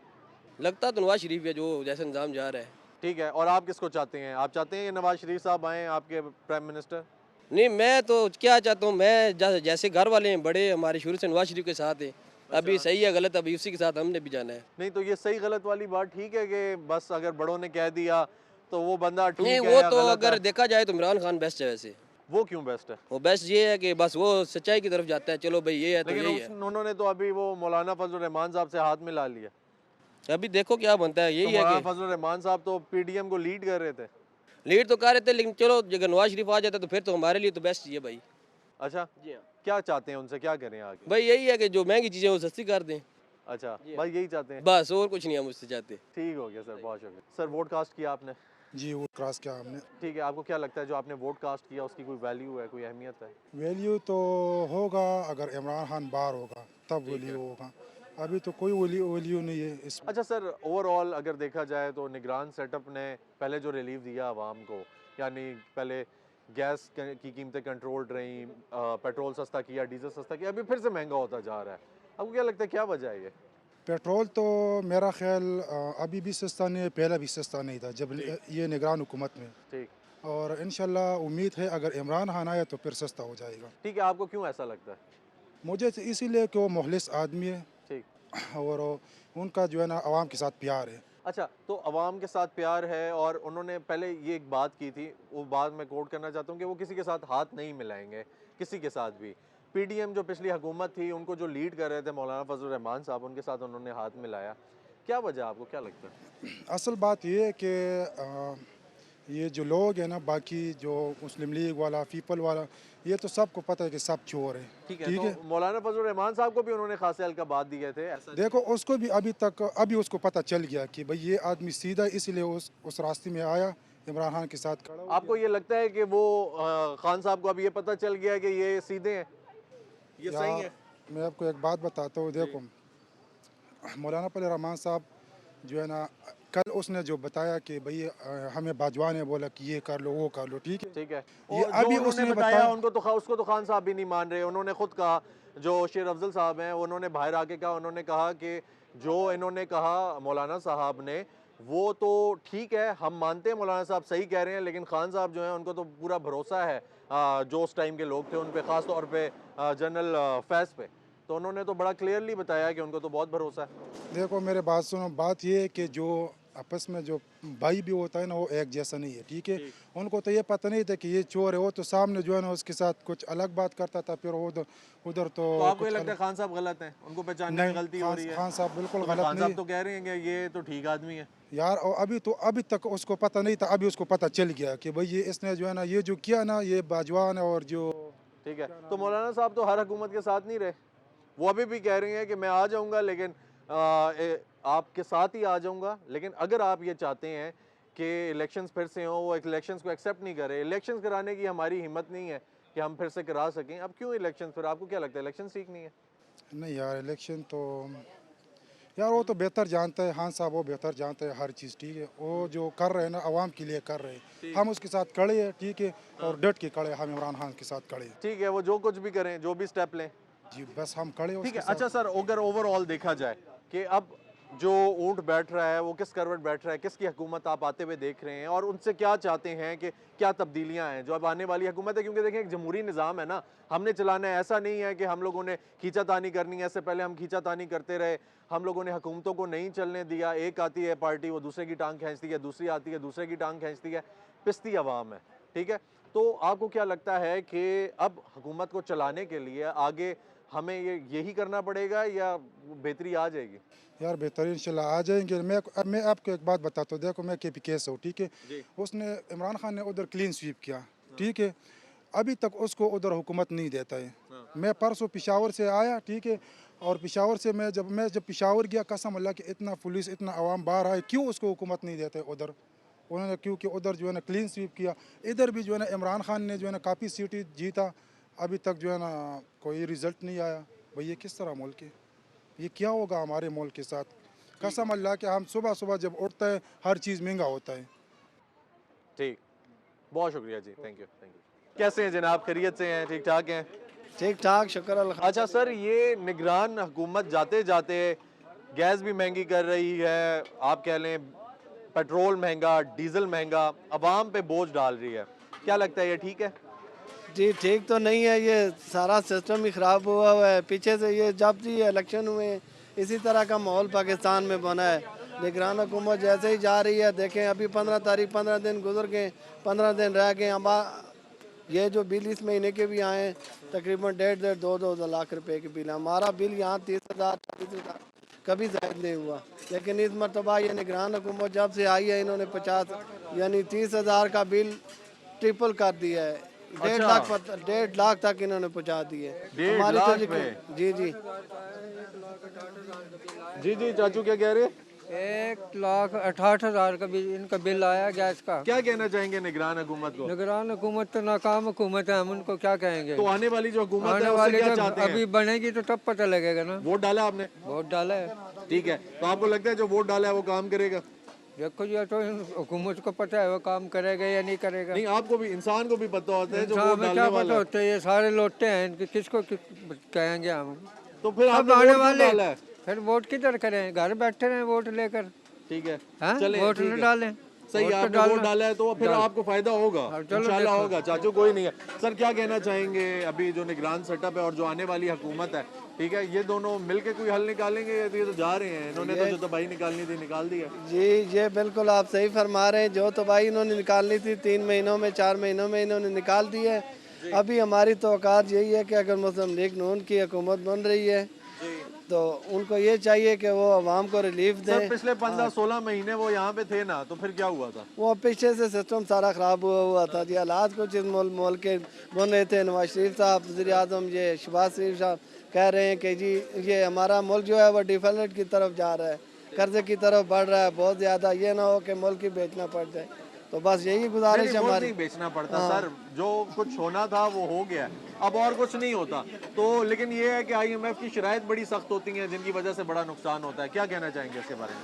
लगता तो नवाज शरीफ है, जो जैसे निज़ाम जा रहा है। ठीक है, और आप किसको चाहते हैं? आप चाहते हैं कि नवाज शरीफ साहब आएँ आपके प्राइम मिनिस्टर? नहीं, मैं तो क्या चाहता हूँ, मैं जैसे घर वाले हैं बड़े हमारे शुरू से नवाज शरीफ के साथ है। अभी सही है गलत अभी उसी के साथ हमने भी जाना है। नहीं, तो ये सही गलत वाली बात ठीक है कि बस अगर बड़ों ने कह दिया तो वो बंदा ठीक नहीं, है वो या तो गलत अगर है? देखा जाए तो इमरान खान बेस्ट है वैसे। वो क्यों बेस्ट है? वो बेस्ट ये है कि बस वो सच्चाई की तरफ जाता है, चलो भाई ये है तो लेकिन यही है। उन्होंने तो अभी वो मौलाना फजल रहमान साहब से हाथ मिला लिया। अभी देखो क्या बनता है, यही तो है मौलाना कि फजल रहमान साहब तो पीडीएम को लीड कर रहे थे। लीड तो कर रहे थे, लेकिन चलो अगर नवाज शरीफ आ जाता तो फिर तो हमारे लिए तो बेस्ट ही है भाई। अच्छा, क्या चाहते हैं उनसे, क्या करें आगे? भाई यही है कि जो महंगी चीज़ें वो सस्ती कर दें, अच्छा, भाई यही चाहते हैं? बस और कुछ नहीं हम उससे चाहते। ठीक हो गया सर, बहुत शुक्रिया। सर, वोट कास्ट किया आपने? जी, वोट कास्ट किया हमने। ठीक है, आपको क्या लगता है जो आपने वोट कास्ट किया उसकी कोई वैल्यू है, कोई अहमियत है? वैल्यू तो होगा अगर इमरान खान बाहर होगा तब वैल्यू होगा, अभी तो कोई वैल्यू नहीं है इस। अच्छा सर, ओवरऑल अगर देखा जाए तो निगरान सेटअप ने पहले जो रिलीफ दिया आवाम को, यानी पहले गैस की कीमतें कंट्रोल्ड रहीं, पेट्रोल सस्ता किया, डीजल सस्ता किया, अभी फिर से महंगा होता जा रहा है। आपको क्या लगता है क्या वजह है ये? पेट्रोल तो मेरा ख्याल अभी भी सस्ता नहीं है, पहला भी सस्ता नहीं था जब ये निगरान हुकूमत में। ठीक, और इंशाल्लाह उम्मीद है अगर इमरान खान आए तो फिर सस्ता हो जाएगा। ठीक है, आपको क्यों ऐसा लगता है? मुझे तो इसीलिए कि वो मुखलिस आदमी है ठीक, और उनका जो है ना आवाम के साथ प्यार है। अच्छा, तो अवाम के साथ प्यार है और उन्होंने पहले ये एक बात की थी, वो बात मैं कोट करना चाहता हूँ कि वो किसी के साथ हाथ नहीं मिलाएंगे, किसी के साथ भी। पीडीएम जो पिछली हुकूमत थी उनको जो लीड कर रहे थे मौलाना फजल रहमान साहब, उनके साथ उन्होंने हाथ मिलाया। क्या वजह, आपको क्या लगता है? असल बात ये है कि ये जो लोग हैं ना, बाकी जो मुस्लिम लीग वाला, पीपल वाला, ये तो सबको पता है कि सब चोर है। ठीक है, तो मौलाना फजल रहमान साहब को भी उन्होंने खासे हल्का बात दिए थे, ऐसा देखो उसको भी अभी उसको पता चल गया कि भाई ये आदमी सीधा, इसलिए उस रास्ते में आया, इमरान खान के साथ खड़ा। आपको ये लगता है कि वो खान साहब को अभी ये पता चल गया है कि ये सीधे हैं, ये सही है? मैं आपको एक बात बताता हूँ, देखो मौलाना फजल रहमान साहब जो है ना, कल उसने जो बताया कि भाई हमें बाजवा ने बोला कि ये कर लो वो कर लो, ठीक है, ठीक है। ये अभी उसने उसने बताया, बताया उसको तो खान साहब भी नहीं मान रहे। उन्होंने खुद कहा, जो शेर अफजल साहब हैं उन्होंने बाहर आके कहा, उन्होंने कहा कि जो इन्होंने कहा मौलाना साहब ने वो तो ठीक है, हम मानते हैं मौलाना साहब सही कह रहे हैं, लेकिन खान साहब जो हैं उनको तो पूरा भरोसा है जो उस टाइम के लोग थे उन पे, ख़ास तौर पे जनरल फैज़ पे, तो उन्होंने तो बड़ा क्लियरली बताया कि उनको तो बहुत भरोसा है। देखो मेरे बात सुनो, बात ये है कि जो आपस में जो भाई भी होता है ना वो एक जैसा नहीं है, ठीक है। उनको तो ये पता नहीं था कि ये चोर है, वो तो सामने जो है ना उसके साथ कुछ अलग बात करता था, फिर उधर तो आपको ये लगता है खान साहब गलत हैं, उनको पहचानने में गलती हो रही है? खान साहब बिल्कुल गलत खान नहीं साहब तो कह रहे हैं कि ये तो ठीक आदमी है यार। और अभी तक उसको पता नहीं था, अभी उसको पता चल गया कि भाई ये इसने जो है ना ये जो किया ना, ये बाजवान और जो, ठीक है। तो मौलाना साहब तो हर हुकूमत के साथ नहीं रहे, वो अभी भी कह रहे हैं कि मैं आ जाऊंगा, लेकिन आपके साथ ही आ जाऊंगा, लेकिन अगर आप ये चाहते हैं कि इलेक्शंस फिर से हों, वो इलेक्शंस को एक्सेप्ट नहीं करे, इलेक्शंस कराने की हमारी हिम्मत नहीं है कि हम फिर से करा सकें। अब क्यों इलेक्शंस, फिर आपको क्या लगता है इलेक्शन ठीक नहीं है? नहीं यार, इलेक्शन तो यार वो तो बेहतर जानता है, खान साहब वो बेहतर जानता है हर चीज़, ठीक है। वो जो कर रहे हैं ना आवाम के लिए कर रहे हैं, हम उसके साथ खड़े हैं, ठीक है, और डट के खड़े, हम इमरान खान के साथ खड़े हैं, ठीक है। वो जो कुछ भी करें, जो भी स्टेप लें, जी बस हम खड़े हैं ठीक है। उसके अच्छा सर, अगर ओवरऑल देखा जाए कि अब जो ऊँट बैठ रहा है वो किस करवट बैठ रहा है, किसकी हुकूमत आप आते हुए देख रहे हैं और उनसे क्या चाहते हैं कि क्या तब्दीलियां हैं जो अब आने वाली हुकूमत है? क्योंकि देखें एक जमहूरी निज़ाम है ना, हमने चलाना है, ऐसा नहीं है कि हम लोगों ने खींचातानी करनी है। इससे पहले हम खींचातानी करते रहे, हम लोगों ने हुकूमतों को नहीं चलने दिया, एक आती है पार्टी वो दूसरे की टांग खींचती है, दूसरी आती है दूसरे की टांग खींचती है। पिसती आवाम है, ठीक है। तो आपको क्या लगता है कि अब हुकूमत को चलाने के लिए आगे हमें यही करना पड़ेगा या बेहतरी आ जाएगी? यार बेहतरीन इंशाल्लाह आ जाएंगे। मैं आपको एक बात बताता हूँ, देखो मैं KPK से हूँ, ठीक है। उसने इमरान खान ने उधर क्लीन स्वीप किया, ठीक है। अभी तक उसको उधर हुकूमत नहीं देता है। मैं परसों पेशावर से आया, ठीक है, और पेशावर से मैं जब पेशावर गया, कसम अल्लाह कि इतना पुलिस इतना आवाम बाहर आए, क्यों उसको हुकूमत नहीं देते उधर? उन्होंने क्योंकि उधर जो है ना क्लीन स्वीप किया। इधर भी जो है ना इमरान खान ने जो है ना काफ़ी सीटें जीता, अभी तक जो है ना कोई रिज़ल्ट नहीं आया। भाई ये किस तरह मुल्क है? ये क्या होगा हमारे मुल्क के साथ? कसम अल्लाह के हम सुबह सुबह जब उठता है हर चीज़ महंगा होता है। ठीक, बहुत शुक्रिया जी, थैंक यू। कैसे हैं जनाब, खैरियत से हैं, ठीक ठाक हैं? ठीक ठाक, शुक्र अल्लाह। अच्छा सर, ये निगरान हुकूमत जाते जाते गैस भी महंगी कर रही है, आप कह लें पेट्रोल महंगा, डीजल महंगा, अवाम पे बोझ डाल रही है, क्या लगता है ये ठीक है? जी ठीक तो नहीं है, ये सारा सिस्टम ही ख़राब हुआ है। पीछे से ये जब से इलेक्शन हुए इसी तरह का माहौल पाकिस्तान में बना है। निगरान हुकूमत जैसे ही जा रही है, देखें अभी 15 तारीख 15 दिन गुजर गए, 15 दिन रह गए। अब ये जो बिल इस महीने के भी आए तकरीबन 1.5-2 लाख रुपए के बिल। हमारा बिल यहाँ 30,000 40,000 कभी जायद नहीं हुआ, लेकिन इस मरतबा ये निगरान हुकूमत जब से आई है इन्होंने 50 यानी 30,000 का बिल ट्रिपल कर दिया है। 1.5 लाख तक इन्होंने पहुँचा दिए। हमारी तो जी जी जी जी चाचू क्या कह रहे हैं? 1,68,000 का इनका बिल आया गैस का। क्या कहना चाहेंगे निगरान हुकूमत को? निगरान हुकूमत तो नाकाम हुकूमत है, हम उनको क्या कहेंगे। तो आने वाली जो हुकूमत आने है वाली उससे क्या जब चाहते हैं? अभी बनेगी तो तब पता लगेगा ना। वोट डाला आपने? वोट डाला है। ठीक है, तो आपको लगता है जो वोट डाला है वो काम करेगा? देखो जी, तो हुकूमत को पता है वो काम करेगा या नहीं करेगा। नहीं, आपको भी, इंसान को भी पता होता है जो इंसान वोट में डालने क्या वाला पता है। होता है, ये सारे लौटते हैं, किसको कहेंगे हम। तो फिर अब आपने आने वोट क्यों वाले डाला है? फिर वोट किधर करें, घर बैठे रहे वोट लेकर। ठीक है, हाँ? चलें, वोट ठीक न है। डालें। सही है, वोट तो आपने वोट डालना। डाला है तो फिर डाल। आपको फायदा होगा, चलो इंशाल्लाह देखो। होगा। चाचू कोई नहीं है। सर क्या कहना चाहेंगे, अभी जो निगरान सेटअप है और जो आने वाली हुकूमत है, ठीक है, ये दोनों मिलके कोई हल निकालेंगे? ये तो जा रहे हैं, इन्होंने तो जो तबाही निकालनी थी निकाल दी है। जी ये बिल्कुल आप सही फरमा रहे हैं। जो तबाही इन्होंने निकालनी थी 3 महीनों में 4 महीनों में इन्होंने निकाल दी है। अभी हमारी तो औकात यही है कि अगर मुस्लिम लीग नून की हुकूमत बन रही है तो उनको ये चाहिए कि वो आवाम को रिलीफ दें। सर पिछले 15-16 महीने वो यहाँ पे थे ना, तो फिर क्या हुआ था? वो पीछे से सिस्टम सारा ख़राब हुआ था जी। हालात कुछ इस मुल्क के बन रहे थे। नवाज शरीफ साहब, वज़ीर आज़म ये शहबाज शरीफ साहब कह रहे हैं कि जी ये हमारा मुल्क जो है वो डिफॉल्ट की तरफ जा रहा है, कर्जे की तरफ बढ़ रहा है बहुत ज़्यादा। ये ना हो कि मुल्क ही बेचना पड़ जाए। तो बस यही गुजारिश है हमारी। नहीं बेचना पड़ता सर, जो कुछ होना था वो हो गया, अब और कुछ नहीं होता। तो लेकिन ये है कि IMF की शराइत बड़ी सख्त होती हैं जिनकी वजह से बड़ा नुकसान होता है। क्या कहना चाहेंगे इसके बारे में?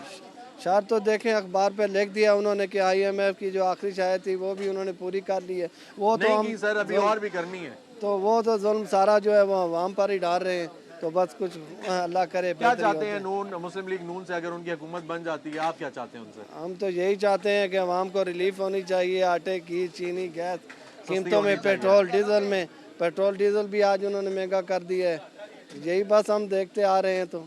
शर्त तो देखें, अखबार पे लिख दिया उन्होंने कि IMF की जो आखिरी शराइत थी वो भी उन्होंने पूरी कर ली है। वो तो नहीं हम की सर, अभी और भी करनी है। तो वो तो जुल्म सारा जो है वो आवाम पर ही डाल रहे हैं। तो बस कुछ अल्लाह करे। क्या चाहते हैं नून, मुस्लिम लीग नून से अगर उनकी हुकूमत बन जाती है, आप क्या चाहते हैं उनसे? हम तो यही चाहते हैं कि आवाम को रिलीफ होनी चाहिए। आटे की, चीनी, गैस कीमतों में, पेट्रोल डीजल में, पेट्रोल डीजल भी आज उन्होंने महंगा कर दिया है। यही बस हम देखते आ रहे हैं। तो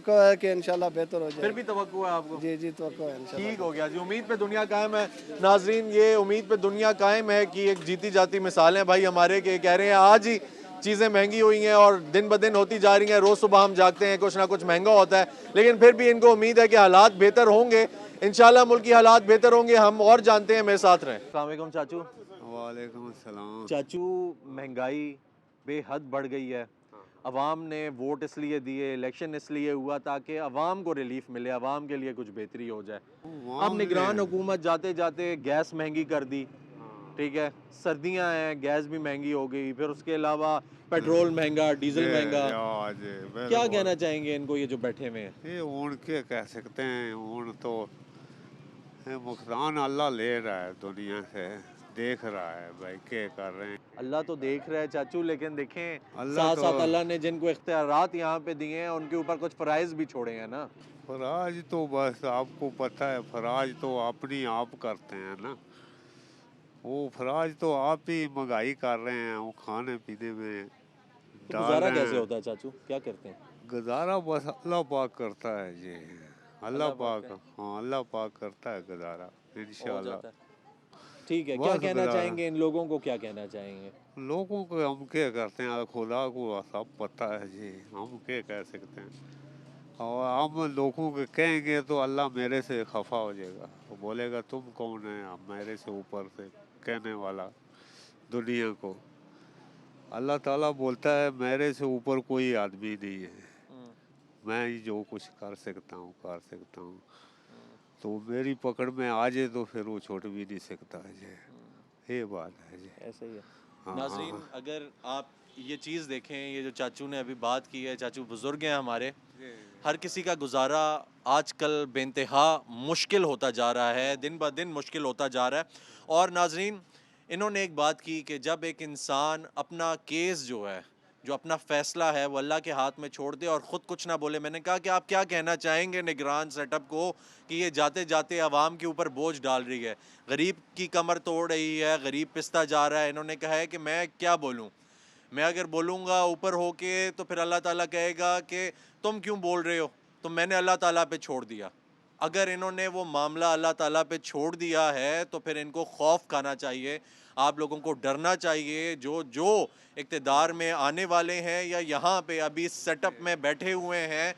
है कि इंशाल्लाह बेहतर हो जाए। फिर भी तवक्को है आपको? जी जी तवक्को है इंशाल्लाह। ठीक हो गया जी, उम्मीद पे दुनिया कायम है। नाजरीन, ये उम्मीद पे दुनिया कायम है कि एक जीती जाती मिसाल है भाई हमारे के कह रहे हैं आज ही चीज़ें महंगी हुई हैं और दिन ब दिन होती जा रही हैं। रोज़ सुबह हम जागते हैं कुछ ना कुछ महंगा होता है, लेकिन फिर भी इनको उम्मीद है कि हालात बेहतर होंगे। इंशाल्लाह मुल्क की हालात बेहतर होंगे, हम और जानते हैं। मेरे साथ रहें। अस्सलाम वालेकुम चाचू। वालेकुम अस्सलाम। चाचू, महंगाई बेहद बढ़ गई है। अवाम ने वोट इसलिए दिए, इलेक्शन इसलिए हुआ ताकि अवाम को रिलीफ मिले, अवाम के लिए कुछ बेहतरी हो जाए। अब निगरान हुकूमत जाते जाते गैस महंगी कर दी, ठीक है, सर्दियां हैं, गैस भी महंगी हो गई, फिर उसके अलावा पेट्रोल महंगा, डीजल महंगा। क्या कहना चाहेंगे इनको, ये जो बैठे हुए हैं? ये उनके कह सकते हैं, उन तो नुकसान अल्लाह ले रहा है, दुनिया से देख रहा है भाई क्या कर रहे हैं। अल्लाह तो देख रहा है चाचू, लेकिन देखें अल्लाह साथ साथ तो- अल्लाह ने जिनको इख्तियारात यहाँ पे दिए हैं उनके ऊपर कुछ फ़राइज़ भी छोड़े हैं ना। फराज तो बस आपको पता है, फराज तो अपनी आप करते हैं ना। वो फराज तो आप ही महंगाई कर रहे हैं, वो खाने पीने में तो गुजारा कैसे होता है चाचू, क्या करते हैं? गुजारा बस अल्लाह पाक करता है जी, अल्लाह पाक। हाँ अल्लाह पाक करता है गुजारा इंशाल्लाह। ठीक है, क्या बस कहना खुदा- चाहेंगे इन लोगों को, क्या कहना चाहेंगे? लोगों को हम क्या करते हैं, खुदा को सब पता है जी, हम क्या कह सकते हैं। और हम लोगों को कहेंगे तो अल्लाह मेरे से खफा हो जाएगा, वो बोलेगा तुम कौन है अब मेरे से ऊपर से कहने वाला दुनिया को। अल्लाह ताला बोलता है मेरे से ऊपर कोई आदमी नहीं है, मैं ही जो कुछ कर सकता हूँ। तो मेरी पकड़ में आ जाए तो फिर वो छोड़ भी नहीं सकता है जी, ये बात है जी। ऐसा ही है। हाँ, नाज़रीन, हाँ। अगर आप ये चीज़ देखें, ये जो चाचू ने अभी बात की है, चाचू बुज़ुर्ग हैं हमारे, हर किसी का गुजारा आजकल बेइंतहा मुश्किल होता जा रहा है, दिन ब दिन मुश्किल होता जा रहा है। और नाज़रीन, इन्होंने एक बात की कि जब एक इंसान अपना केस जो है, जो अपना फ़ैसला है, वो अल्लाह के हाथ में छोड़ दे और ख़ुद कुछ ना बोले। मैंने कहा कि आप क्या कहना चाहेंगे निगरान सेटअप को कि ये जाते जाते आवाम के ऊपर बोझ डाल रही है, गरीब की कमर तोड़ रही है, गरीब पिसता जा रहा है। इन्होंने कहा है कि मैं क्या बोलूँ, मैं अगर बोलूँगा ऊपर होके तो फिर अल्लाह ताला कहेगा कि तुम क्यों बोल रहे हो, तो मैंने अल्लाह ताला पे छोड़ दिया। अगर इन्होंने वो मामला अल्लाह ताला पे छोड़ दिया है तो फिर इनको खौफ खाना चाहिए, आप लोगों को डरना चाहिए। जो इक़्तिदार में आने वाले हैं या यहाँ पे अभी सेटअप में बैठे हुए हैं,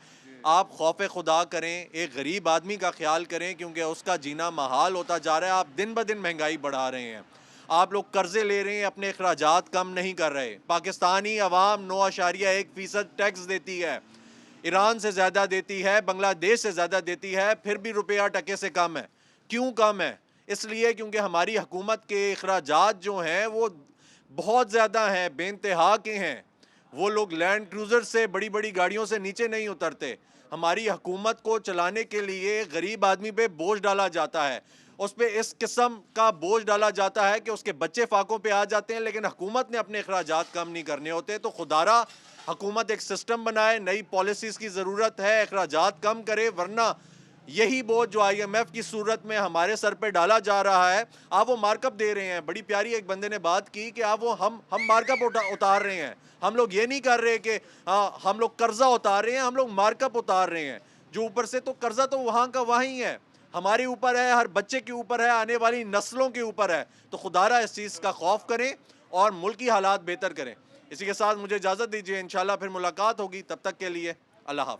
आप खौफ खुदा करें, एक गरीब आदमी का ख्याल करें, क्योंकि उसका जीना महाल होता जा रहा है। आप दिन ब दिन महंगाई बढ़ा रहे हैं, आप लोग कर्जे ले रहे हैं, अपने अखराजात कम नहीं कर रहे। पाकिस्तानी अवाम 9.1% टैक्स देती है, ईरान से ज़्यादा देती है, बांग्लादेश से ज़्यादा देती है, फिर भी रुपया टके से कम है। क्यों कम है? इसलिए क्योंकि हमारी हुकूमत के अखराजात जो हैं वो बहुत ज़्यादा हैं, बेइंतहा के हैं। वो लोग लैंड क्रूज़र से, बड़ी बड़ी गाड़ियों से नीचे नहीं उतरते। हमारी हुकूमत को चलाने के लिए गरीब आदमी पे बोझ डाला जाता है, उस पर इस किस्म का बोझ डाला जाता है कि उसके बच्चे फाकों पे आ जाते हैं, लेकिन हुकूमत ने अपने अखराजात कम नहीं करने होते। तो खुदारा हुकूमत एक सिस्टम बनाए, नई पॉलिसीज़ की ज़रूरत है, अखराजात कम करे, वरना यही बोझ जो IMF की सूरत में हमारे सर पे डाला जा रहा है। आप वो मार्कअप दे रहे हैं, बड़ी प्यारी एक बंदे ने बात की कि आप वो हम मार्कअप उतार रहे हैं। हम लोग ये नहीं कर रहे कि हम लोग कर्जा उतार रहे हैं, हम लोग मार्कअप उतार रहे हैं। जो ऊपर से, तो कर्जा तो वहाँ का वहीं है, हमारे ऊपर है, हर बच्चे के ऊपर है, आने वाली नस्लों के ऊपर है। तो खुदारा इस चीज़ का खौफ करें और मुल्क की हालात बेहतर करें। इसी के साथ मुझे इजाज़त दीजिए, इंशाल्लाह फिर मुलाकात होगी, तब तक के लिए अल्लाह हाफ़िज़।